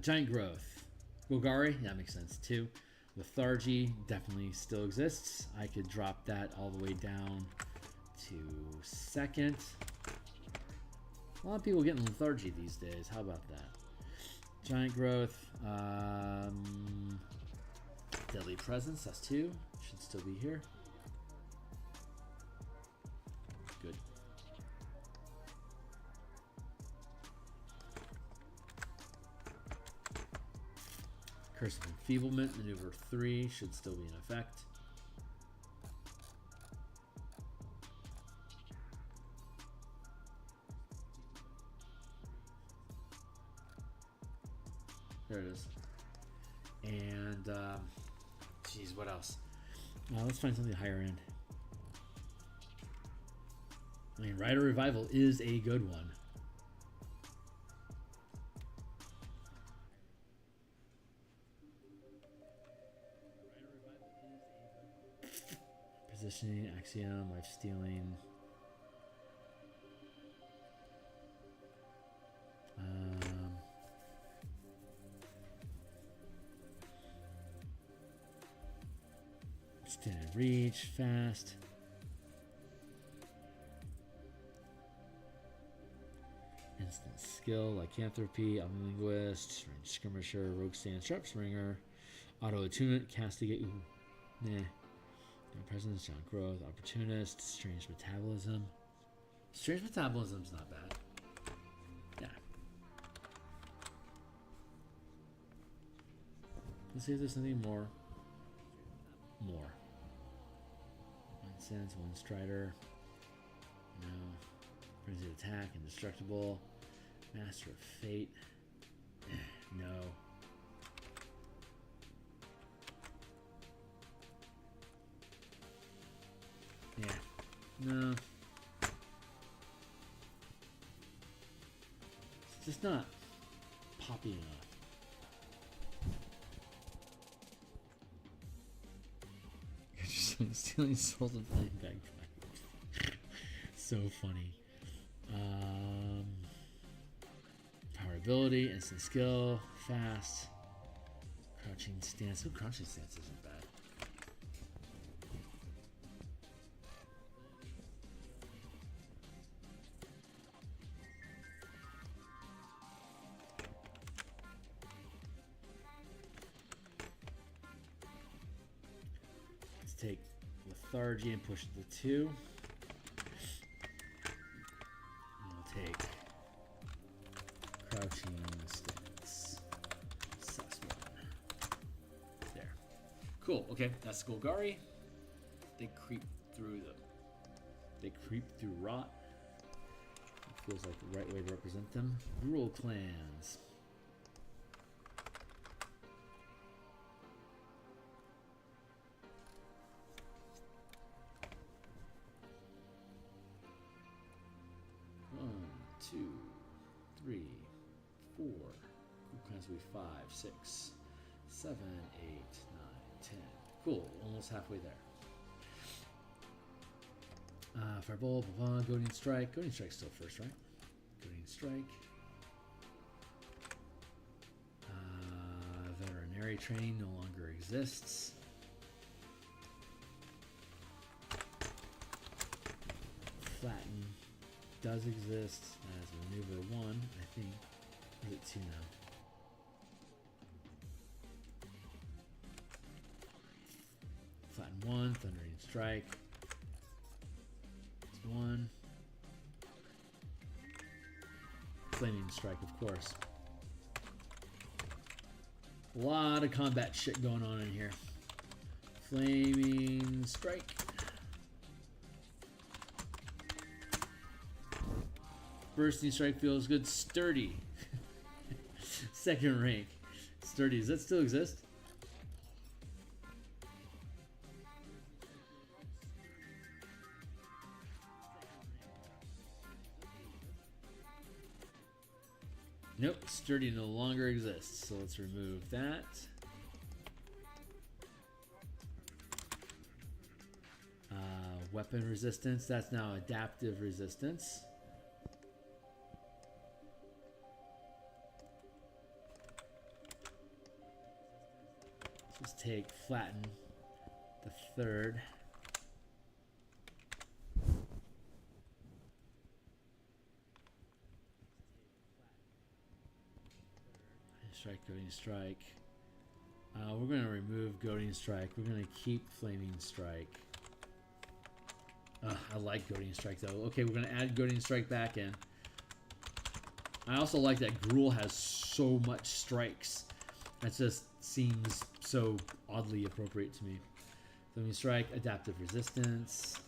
Giant Growth. Golgari, that makes sense too. Theurgy definitely still exists. I could drop that all the way down to second. A lot of people getting Theurgy these days. How about that? Giant Growth. Deadly Presence, that's 2. Should still be here. Good. Curse of Enfeeblement, Maneuver 3 should still be in effect. There it is. And, geez, what else? Let's find something higher end. I mean, Rider Revival is a good one. Positioning, Axiom, Life Stealing. Extended Reach, Fast. Instant Skill, Lycanthropy, Omnilinguist, Range Skirmisher, Rogue Stance, Sharp Springer, Auto Attunement, Castigate. Ooh, nah. Presence, Giant Growth, Opportunist, Strange Metabolism. Strange Metabolism's not bad. Yeah. Let's see if there's something more. More. 1 sense, 1 strider. No. Frenzy Attack, Indestructible. Master of Fate. No. Yeah. No. It's just not. popping up. You're just stealing souls and playing bagpipe. So funny. Power ability, instant skill, fast, crouching stance. Oh, crouching stance isn't bad. Let's take Theurgy and push it to 2. And we'll take crouching stance. Sus 1. There. Cool. Okay, that's Golgari. They creep through rot. It feels like the right way to represent them. Rural clans. One, two, 3, 4. Cool clans will be 5, 6, 7, 8, 9, 10. Cool, almost halfway there. Fireball, Goading Strike. Goading Strike's still first, right? Goading Strike. Veterinary training no longer exists. Flatten does exist as maneuver 1, I think. Or is it 2 now? Flatten 1, Thundering Strike. It's 1. Flaming Strike, of course. A lot of combat shit going on in here. Flaming Strike. Bursting Strike feels good. Sturdy. Second rank. Sturdy. Does that still exist? Nope. Sturdy no longer exists. So let's remove that. Weapon resistance. That's now adaptive resistance. Let's take flatten the 3rd. Strike, Goading Strike. We're going to remove Goading Strike. We're going to keep Flaming Strike. I like Goading Strike though. Okay, we're going to add Goading Strike back in. I also like that Gruul has so much strikes. That just seems so oddly appropriate to me. Flaming Strike, adaptive resistance.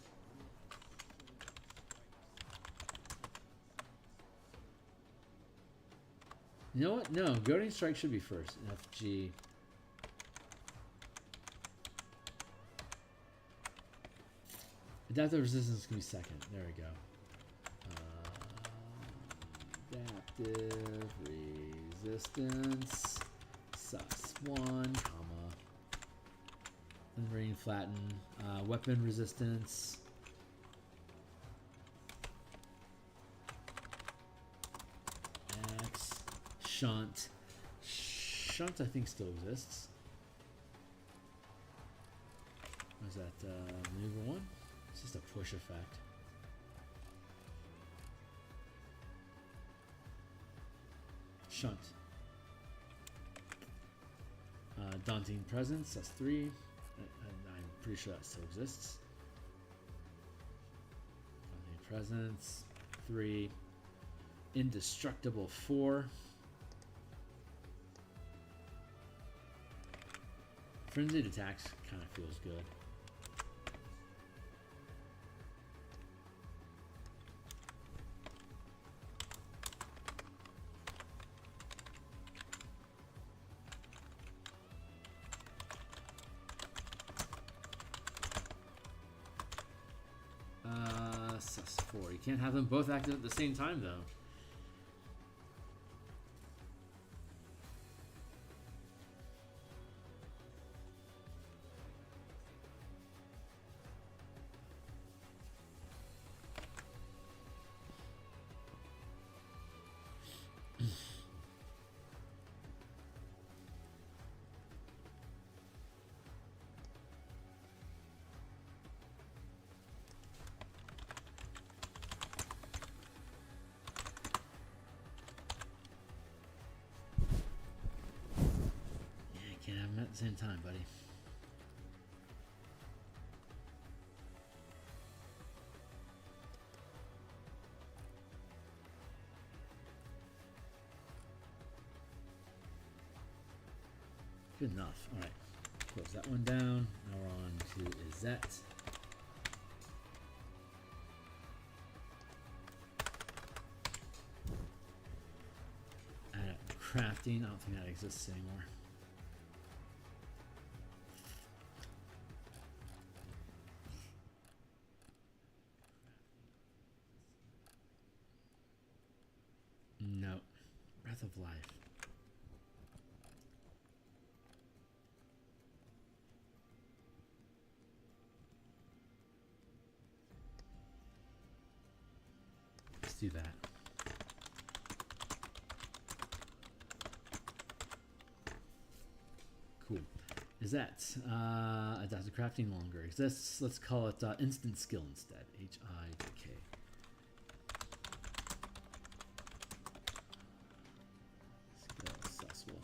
You know what? No, Goading Strike should be first. FG. Adaptive resistance can be second. There we go. Adaptive resistance. Sus 1, comma. Thundering flatten. Weapon resistance. X. Shunt. Shunt I think still exists. What is that? Maneuver 1? It's just a push effect. Shunt. Daunting Presence, that's 3. I'm pretty sure that still exists. Daunting Presence, 3. Indestructible, 4. Frenzied Attacks kind of feels good. Sus 4. You can't have them both active at the same time, though. in time, buddy. Good enough. All right, close that one down. Now we're on to Izette. Crafting, I don't think that exists anymore. No. Breath of Life. Let's do that. Cool. Is that adaptive crafting no longer exists? Let's call it instant skill instead. HIK. Skill successful.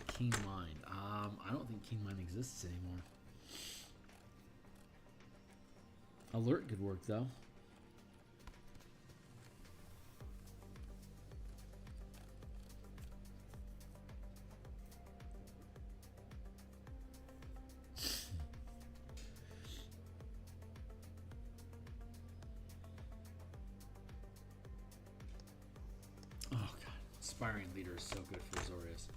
Keen Mind. I don't think Keen Mind exists anymore. Alert could work though. Inspiring Leader is so good for Azorius.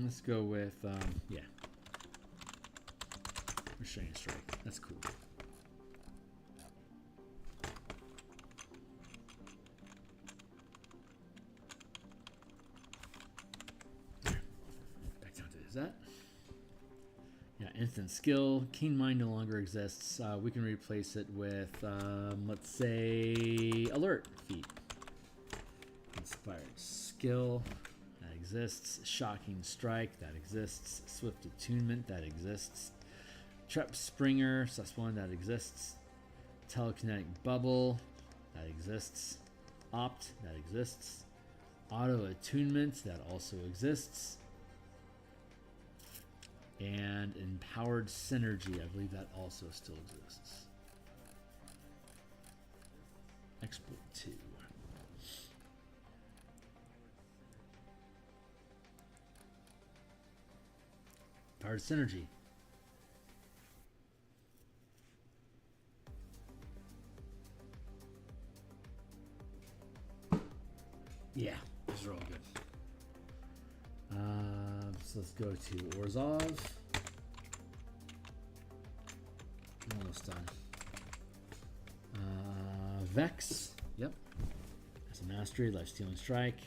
Let's go with, yeah. Restraining Strike. That's cool. Back down to that. Yeah, instant skill. Keen Mind no longer exists. We can replace it with, let's say, Alert feat. Inspired Skill. Exists. Shocking Strike, that exists. Swift Attunement, that exists. Trap Springer, +1, that exists. Telekinetic Bubble, that exists. Opt, that exists. Auto Attunement, that also exists. And Empowered Synergy, I believe that also still exists. Export 2. Empowered Synergy. Yeah, these are all good. So let's go to Orzhov. Almost done. Vex. Yep. That's a mastery. Life Stealing Strike.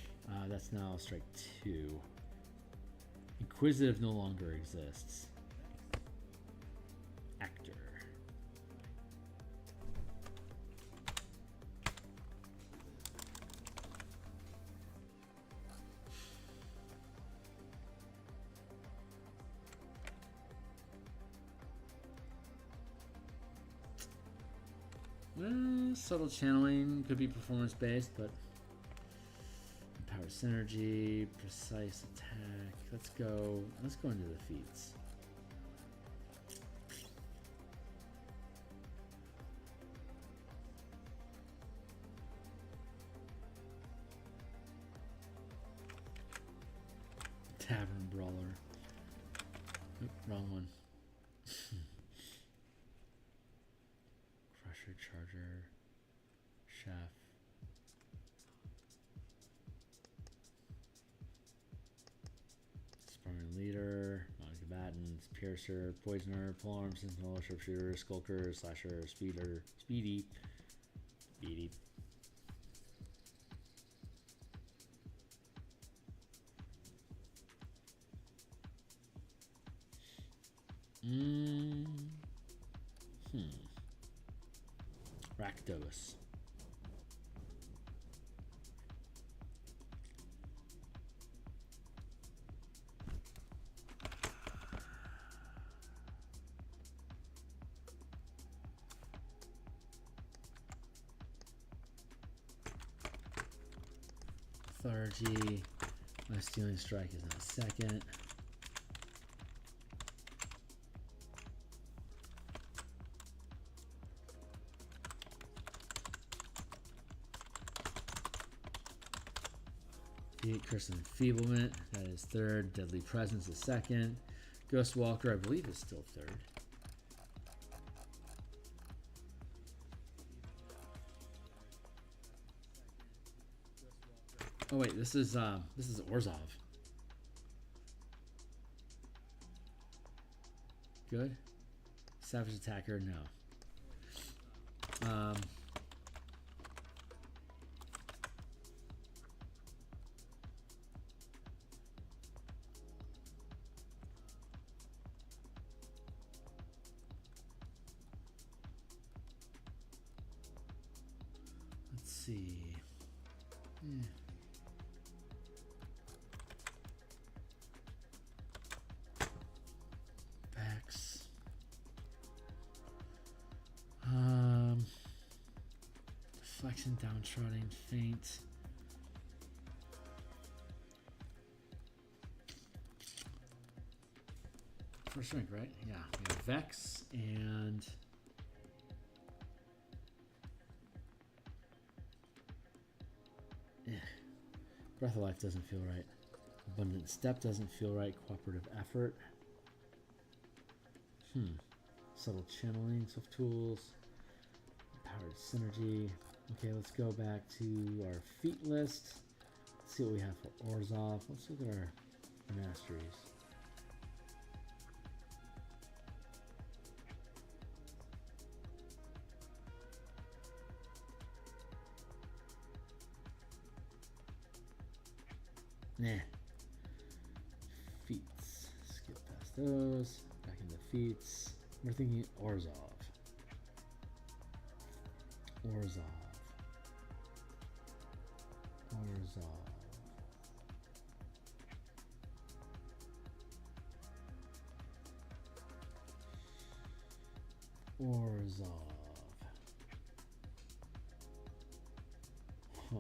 That's now strike 2. Inquisitive no longer exists. Actor. Subtle channeling could be performance based, but Empowered Synergy, precise attack. Let's go into the feats. Tavern Brawler. Oop, wrong one. Crusher Charger. Chef. Sparring Leader. Non-combatants. piercer, poisoner, polearm, sentinel, sharpshooter, skulker, slasher, speedy. Rakdos. Theurgy. My stealing strike is in a second. Curse and Enfeeblement, that is third. Deadly Presence is second. Ghost Walker, I believe, is still third. Oh wait, this is Orzhov. Good. Savage Attacker, no. Let's see. Pacts. Deflection, downtrodden, faint. First rank, right? Yeah. We have Vex and Breath of Life doesn't feel right. Abundant Step doesn't feel right. Cooperative Effort. Subtle Channeling, Swift Tools. Empowered Synergy. Okay, let's go back to our feat list. Let's see what we have for Orzhov. Let's look at our masteries. Nah. Feats. Skip past those. Back into feats. We're thinking Orzhov. Orzhov. Huh.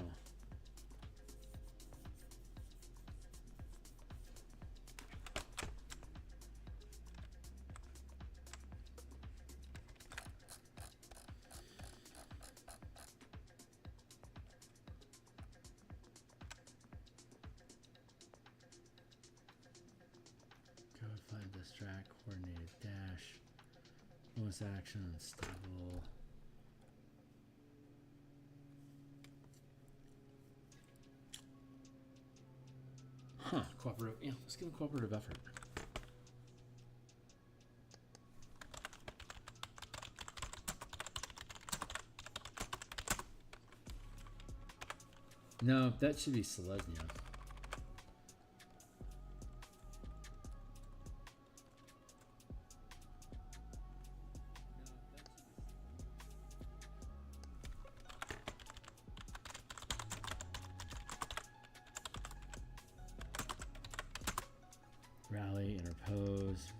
Find, distract, coordinated dash, bonus action, unstable. Huh, cooperative. Yeah, let's give him cooperative effort. No, that should be Selesnya. Rally, interpose.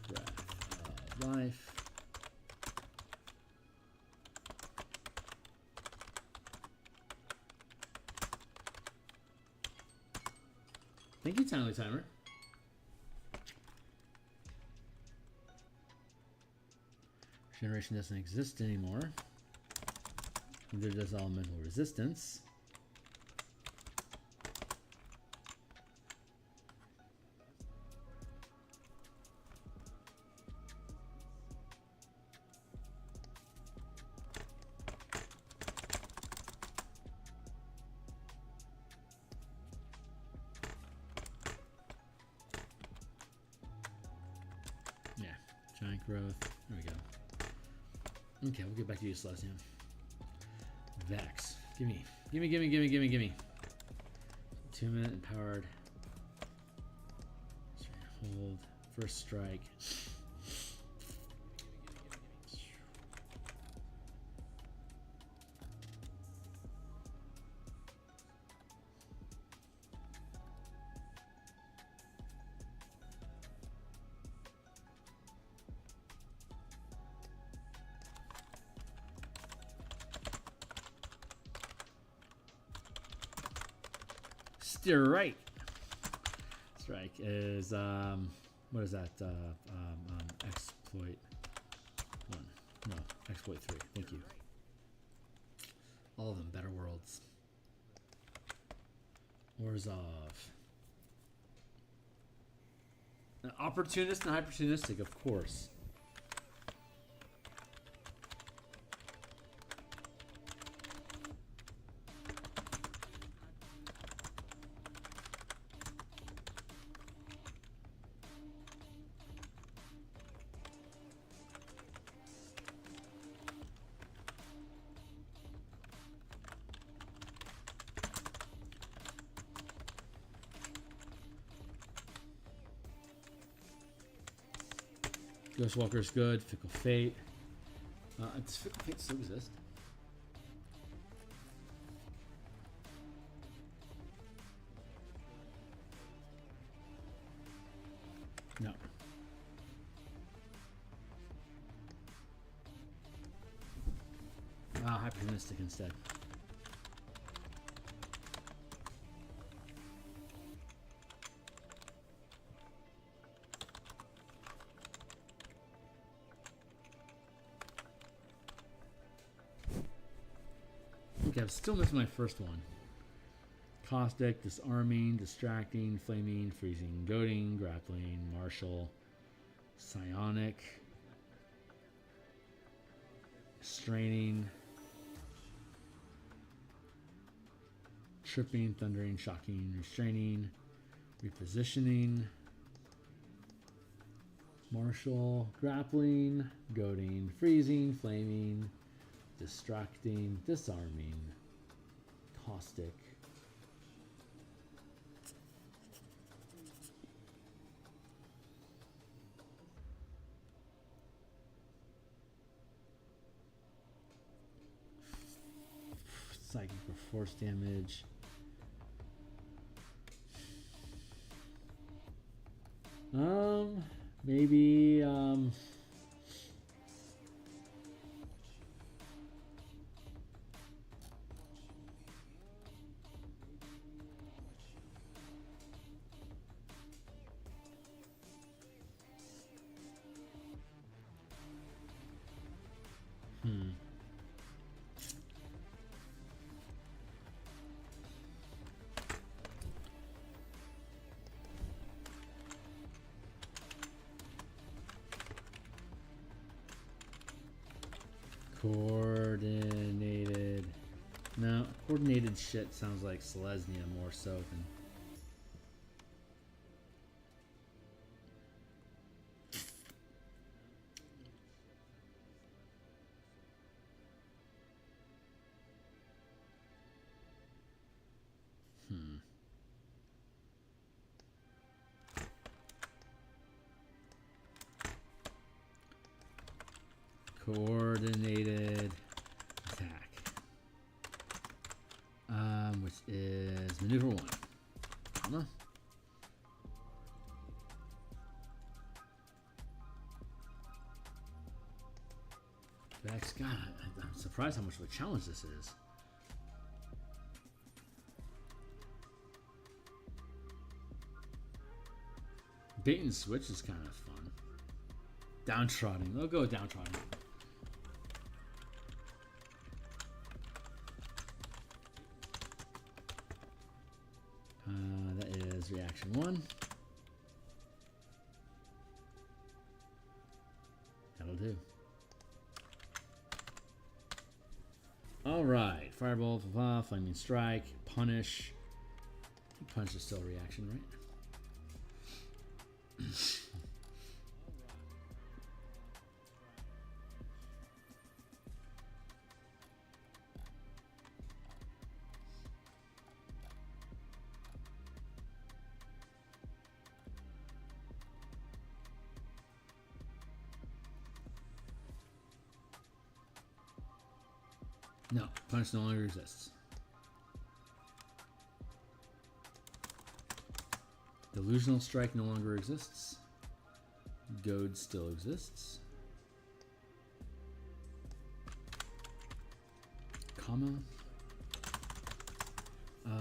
Breath of Life. Thank you, Timely Timer. Generation doesn't exist anymore. Neither does elemental resistance. Giant growth. There we go. Okay, we'll get back to you, Celestium. Vex. Gimme. Gimme, gimme, gimme, gimme, gimme. 2-minute empowered. Hold. First strike. Strike. Strike is what is that? Exploit 1. No, exploit 3. Thank you. All of them better worlds. Orzhov. Opportunist and hypertunistic, of course. Ghostwalker's good. Fickle Fate. Does Fickle Fate still exist? No. Hypertunistic instead. Okay, I'm still missing my first one. Caustic, disarming, distracting, flaming, freezing, goading, grappling, martial, psionic, straining, tripping, thundering, shocking, restraining, repositioning, martial, grappling, goading, freezing, flaming, distracting, disarming, caustic, psychic for force damage, maybe coordinated. No, coordinated shit sounds like Selesnya more so than. Coordinated attack, which is maneuver 1. Vex, God, I'm surprised how much of a challenge this is. Bait and switch is kind of fun. Downtrodden. We'll go with downtrodden. That is reaction 1. That'll do. All right. Fireball, flaming strike, punish. I think punish is still a reaction, right? No, punish no longer exists. Delusional strike no longer exists. Goad still exists. Comma.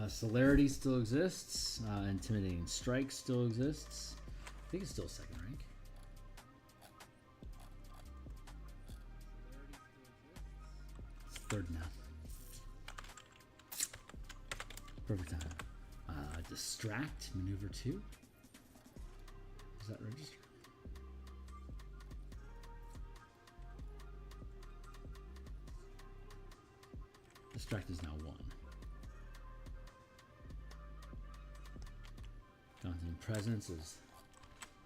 Celerity still exists. Intimidating strike still exists. I think it's still second rank. It's third now. Perfect time. Distract, maneuver 2. Does that register? Distract is now 1. Daunting Presence is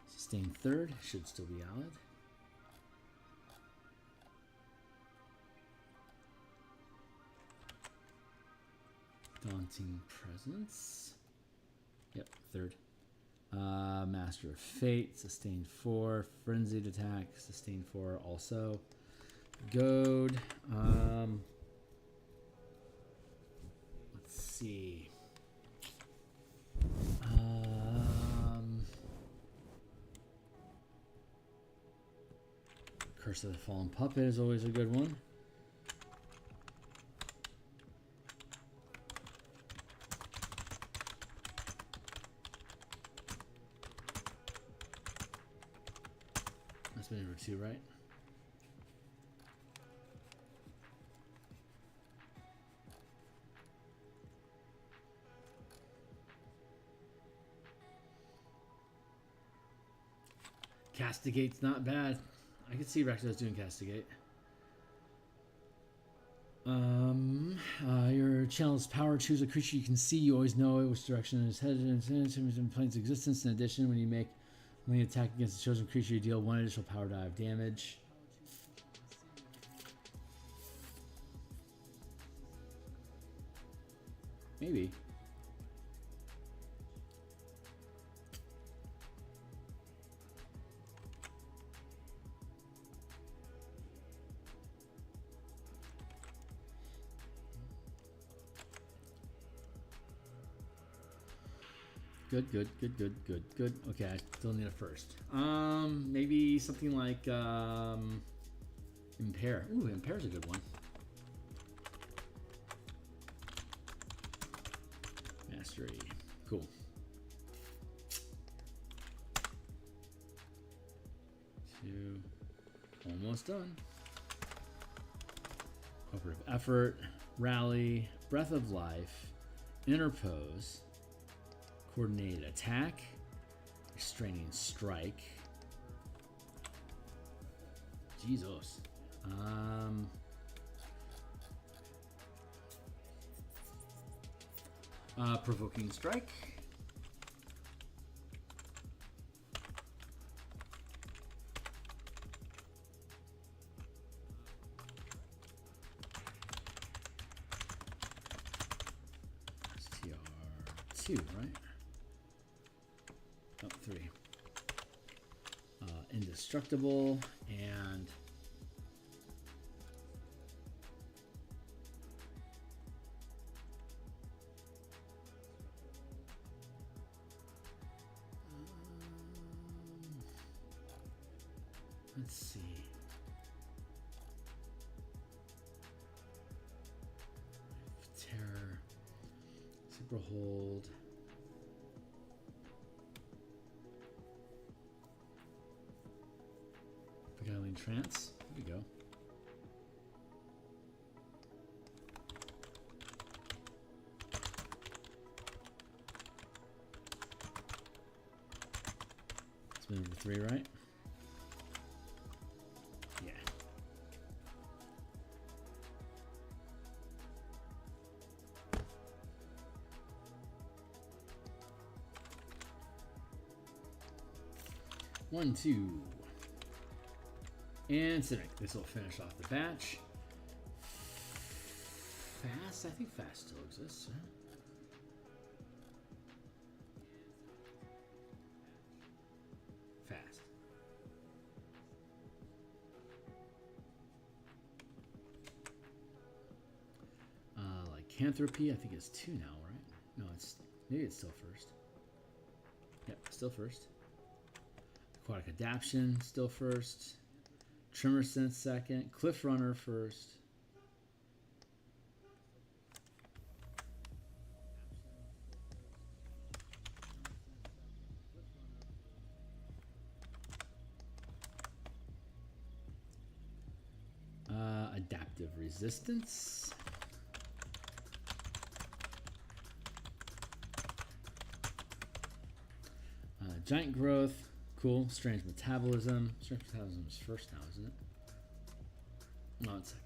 sustained 3rd, should still be valid. Daunting Presence. Yep, 3rd. Master of Fate, sustained 4. Frenzied Attack, sustained 4 also. Goad. Let's see. Curse of the Fallen Puppet is always a good one. That's maneuver 2, right? Castigate's not bad. I could see Rakdos doing Castigate. Your channel's power. Choose a creature you can see. You always know which direction it is headed in plane's existence. In addition, when you make an attack against the chosen creature, you deal 1 additional power die of damage. Maybe. Good. Okay, I still need a first. Maybe something like Impair. Ooh, Impair's a good one. Mastery. Cool. 2. Almost done. Cooperative Effort. Rally. Breath of Life. Interpose. Coordinated Attack, Restraining Strike. Jesus. Provoking Strike. STR2, right? Oh, 3. Indestructible and let's see. Terror, Super Hold. Beguiling Trance. There we go. It's been number 3, right? Yeah. One, two. And Cynic. This will finish off the batch. Fast? I think Fast still exists. Huh? Fast. Lycanthropy, I think it's 2 now, right? No, maybe it's still first. Yep, still first. Aquatic Adaption, still first. Tremor Sense second. Cliff Runner first. Adaptive Resistance. Giant Growth. Cool. Strange Metabolism. Strange Metabolism is first now, isn't it? No, it's second.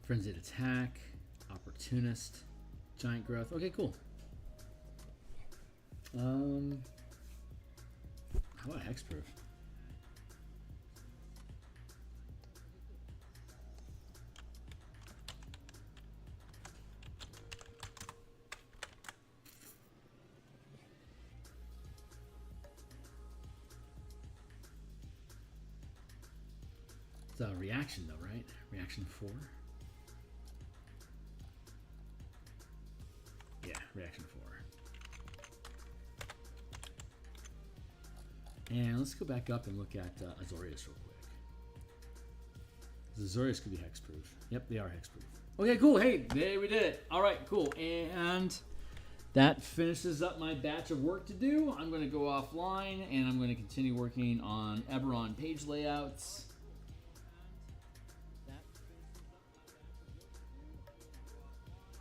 Frenzied Attack. Opportunist. Giant Growth. Okay, cool. How about Hexproof? It's a reaction though, right? Reaction 4. Yeah, reaction 4. And let's go back up and look at Azorius real quick. Azorius could be hexproof. Yep, they are hexproof. Okay, cool. Hey, there we did it. All right, cool. And that finishes up my batch of work to do. I'm going to go offline and I'm going to continue working on Eberron page layouts.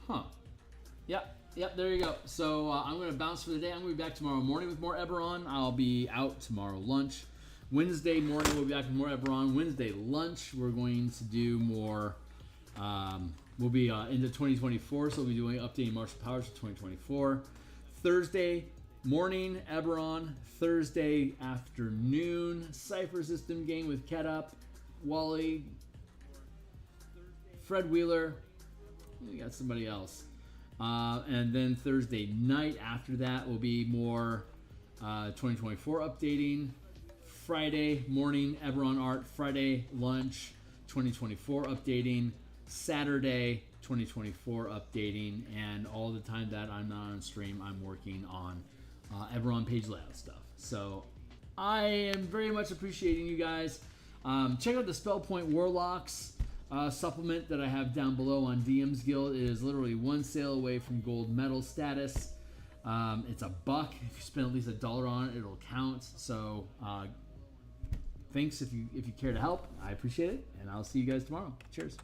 Huh. Yep, there you go. So I'm going to bounce for the day. I'm going to be back tomorrow morning with more Eberron. I'll be out tomorrow lunch. Wednesday morning, we'll be back with more Eberron. Wednesday lunch, we're going to do more. We'll be into 2024, so we'll be doing updating martial powers for 2024. Thursday morning, Eberron. Thursday afternoon, Cypher System game with Ketup, Wally, Fred Wheeler. We got somebody else. And then Thursday night after that will be more 2024 updating. Friday morning, Eberron Art. Friday lunch, 2024 updating. Saturday, 2024 updating. And all the time that I'm not on stream, I'm working on Eberron page layout stuff. So I am very much appreciating you guys. Check out the Spellpoint Warlocks supplement that I have down below on DMsGuild. It is literally one sale away from gold medal status. It's $1. If you spend at least $1 on it, it'll count. So thanks if you care to help. I appreciate it, and I'll see you guys tomorrow. Cheers.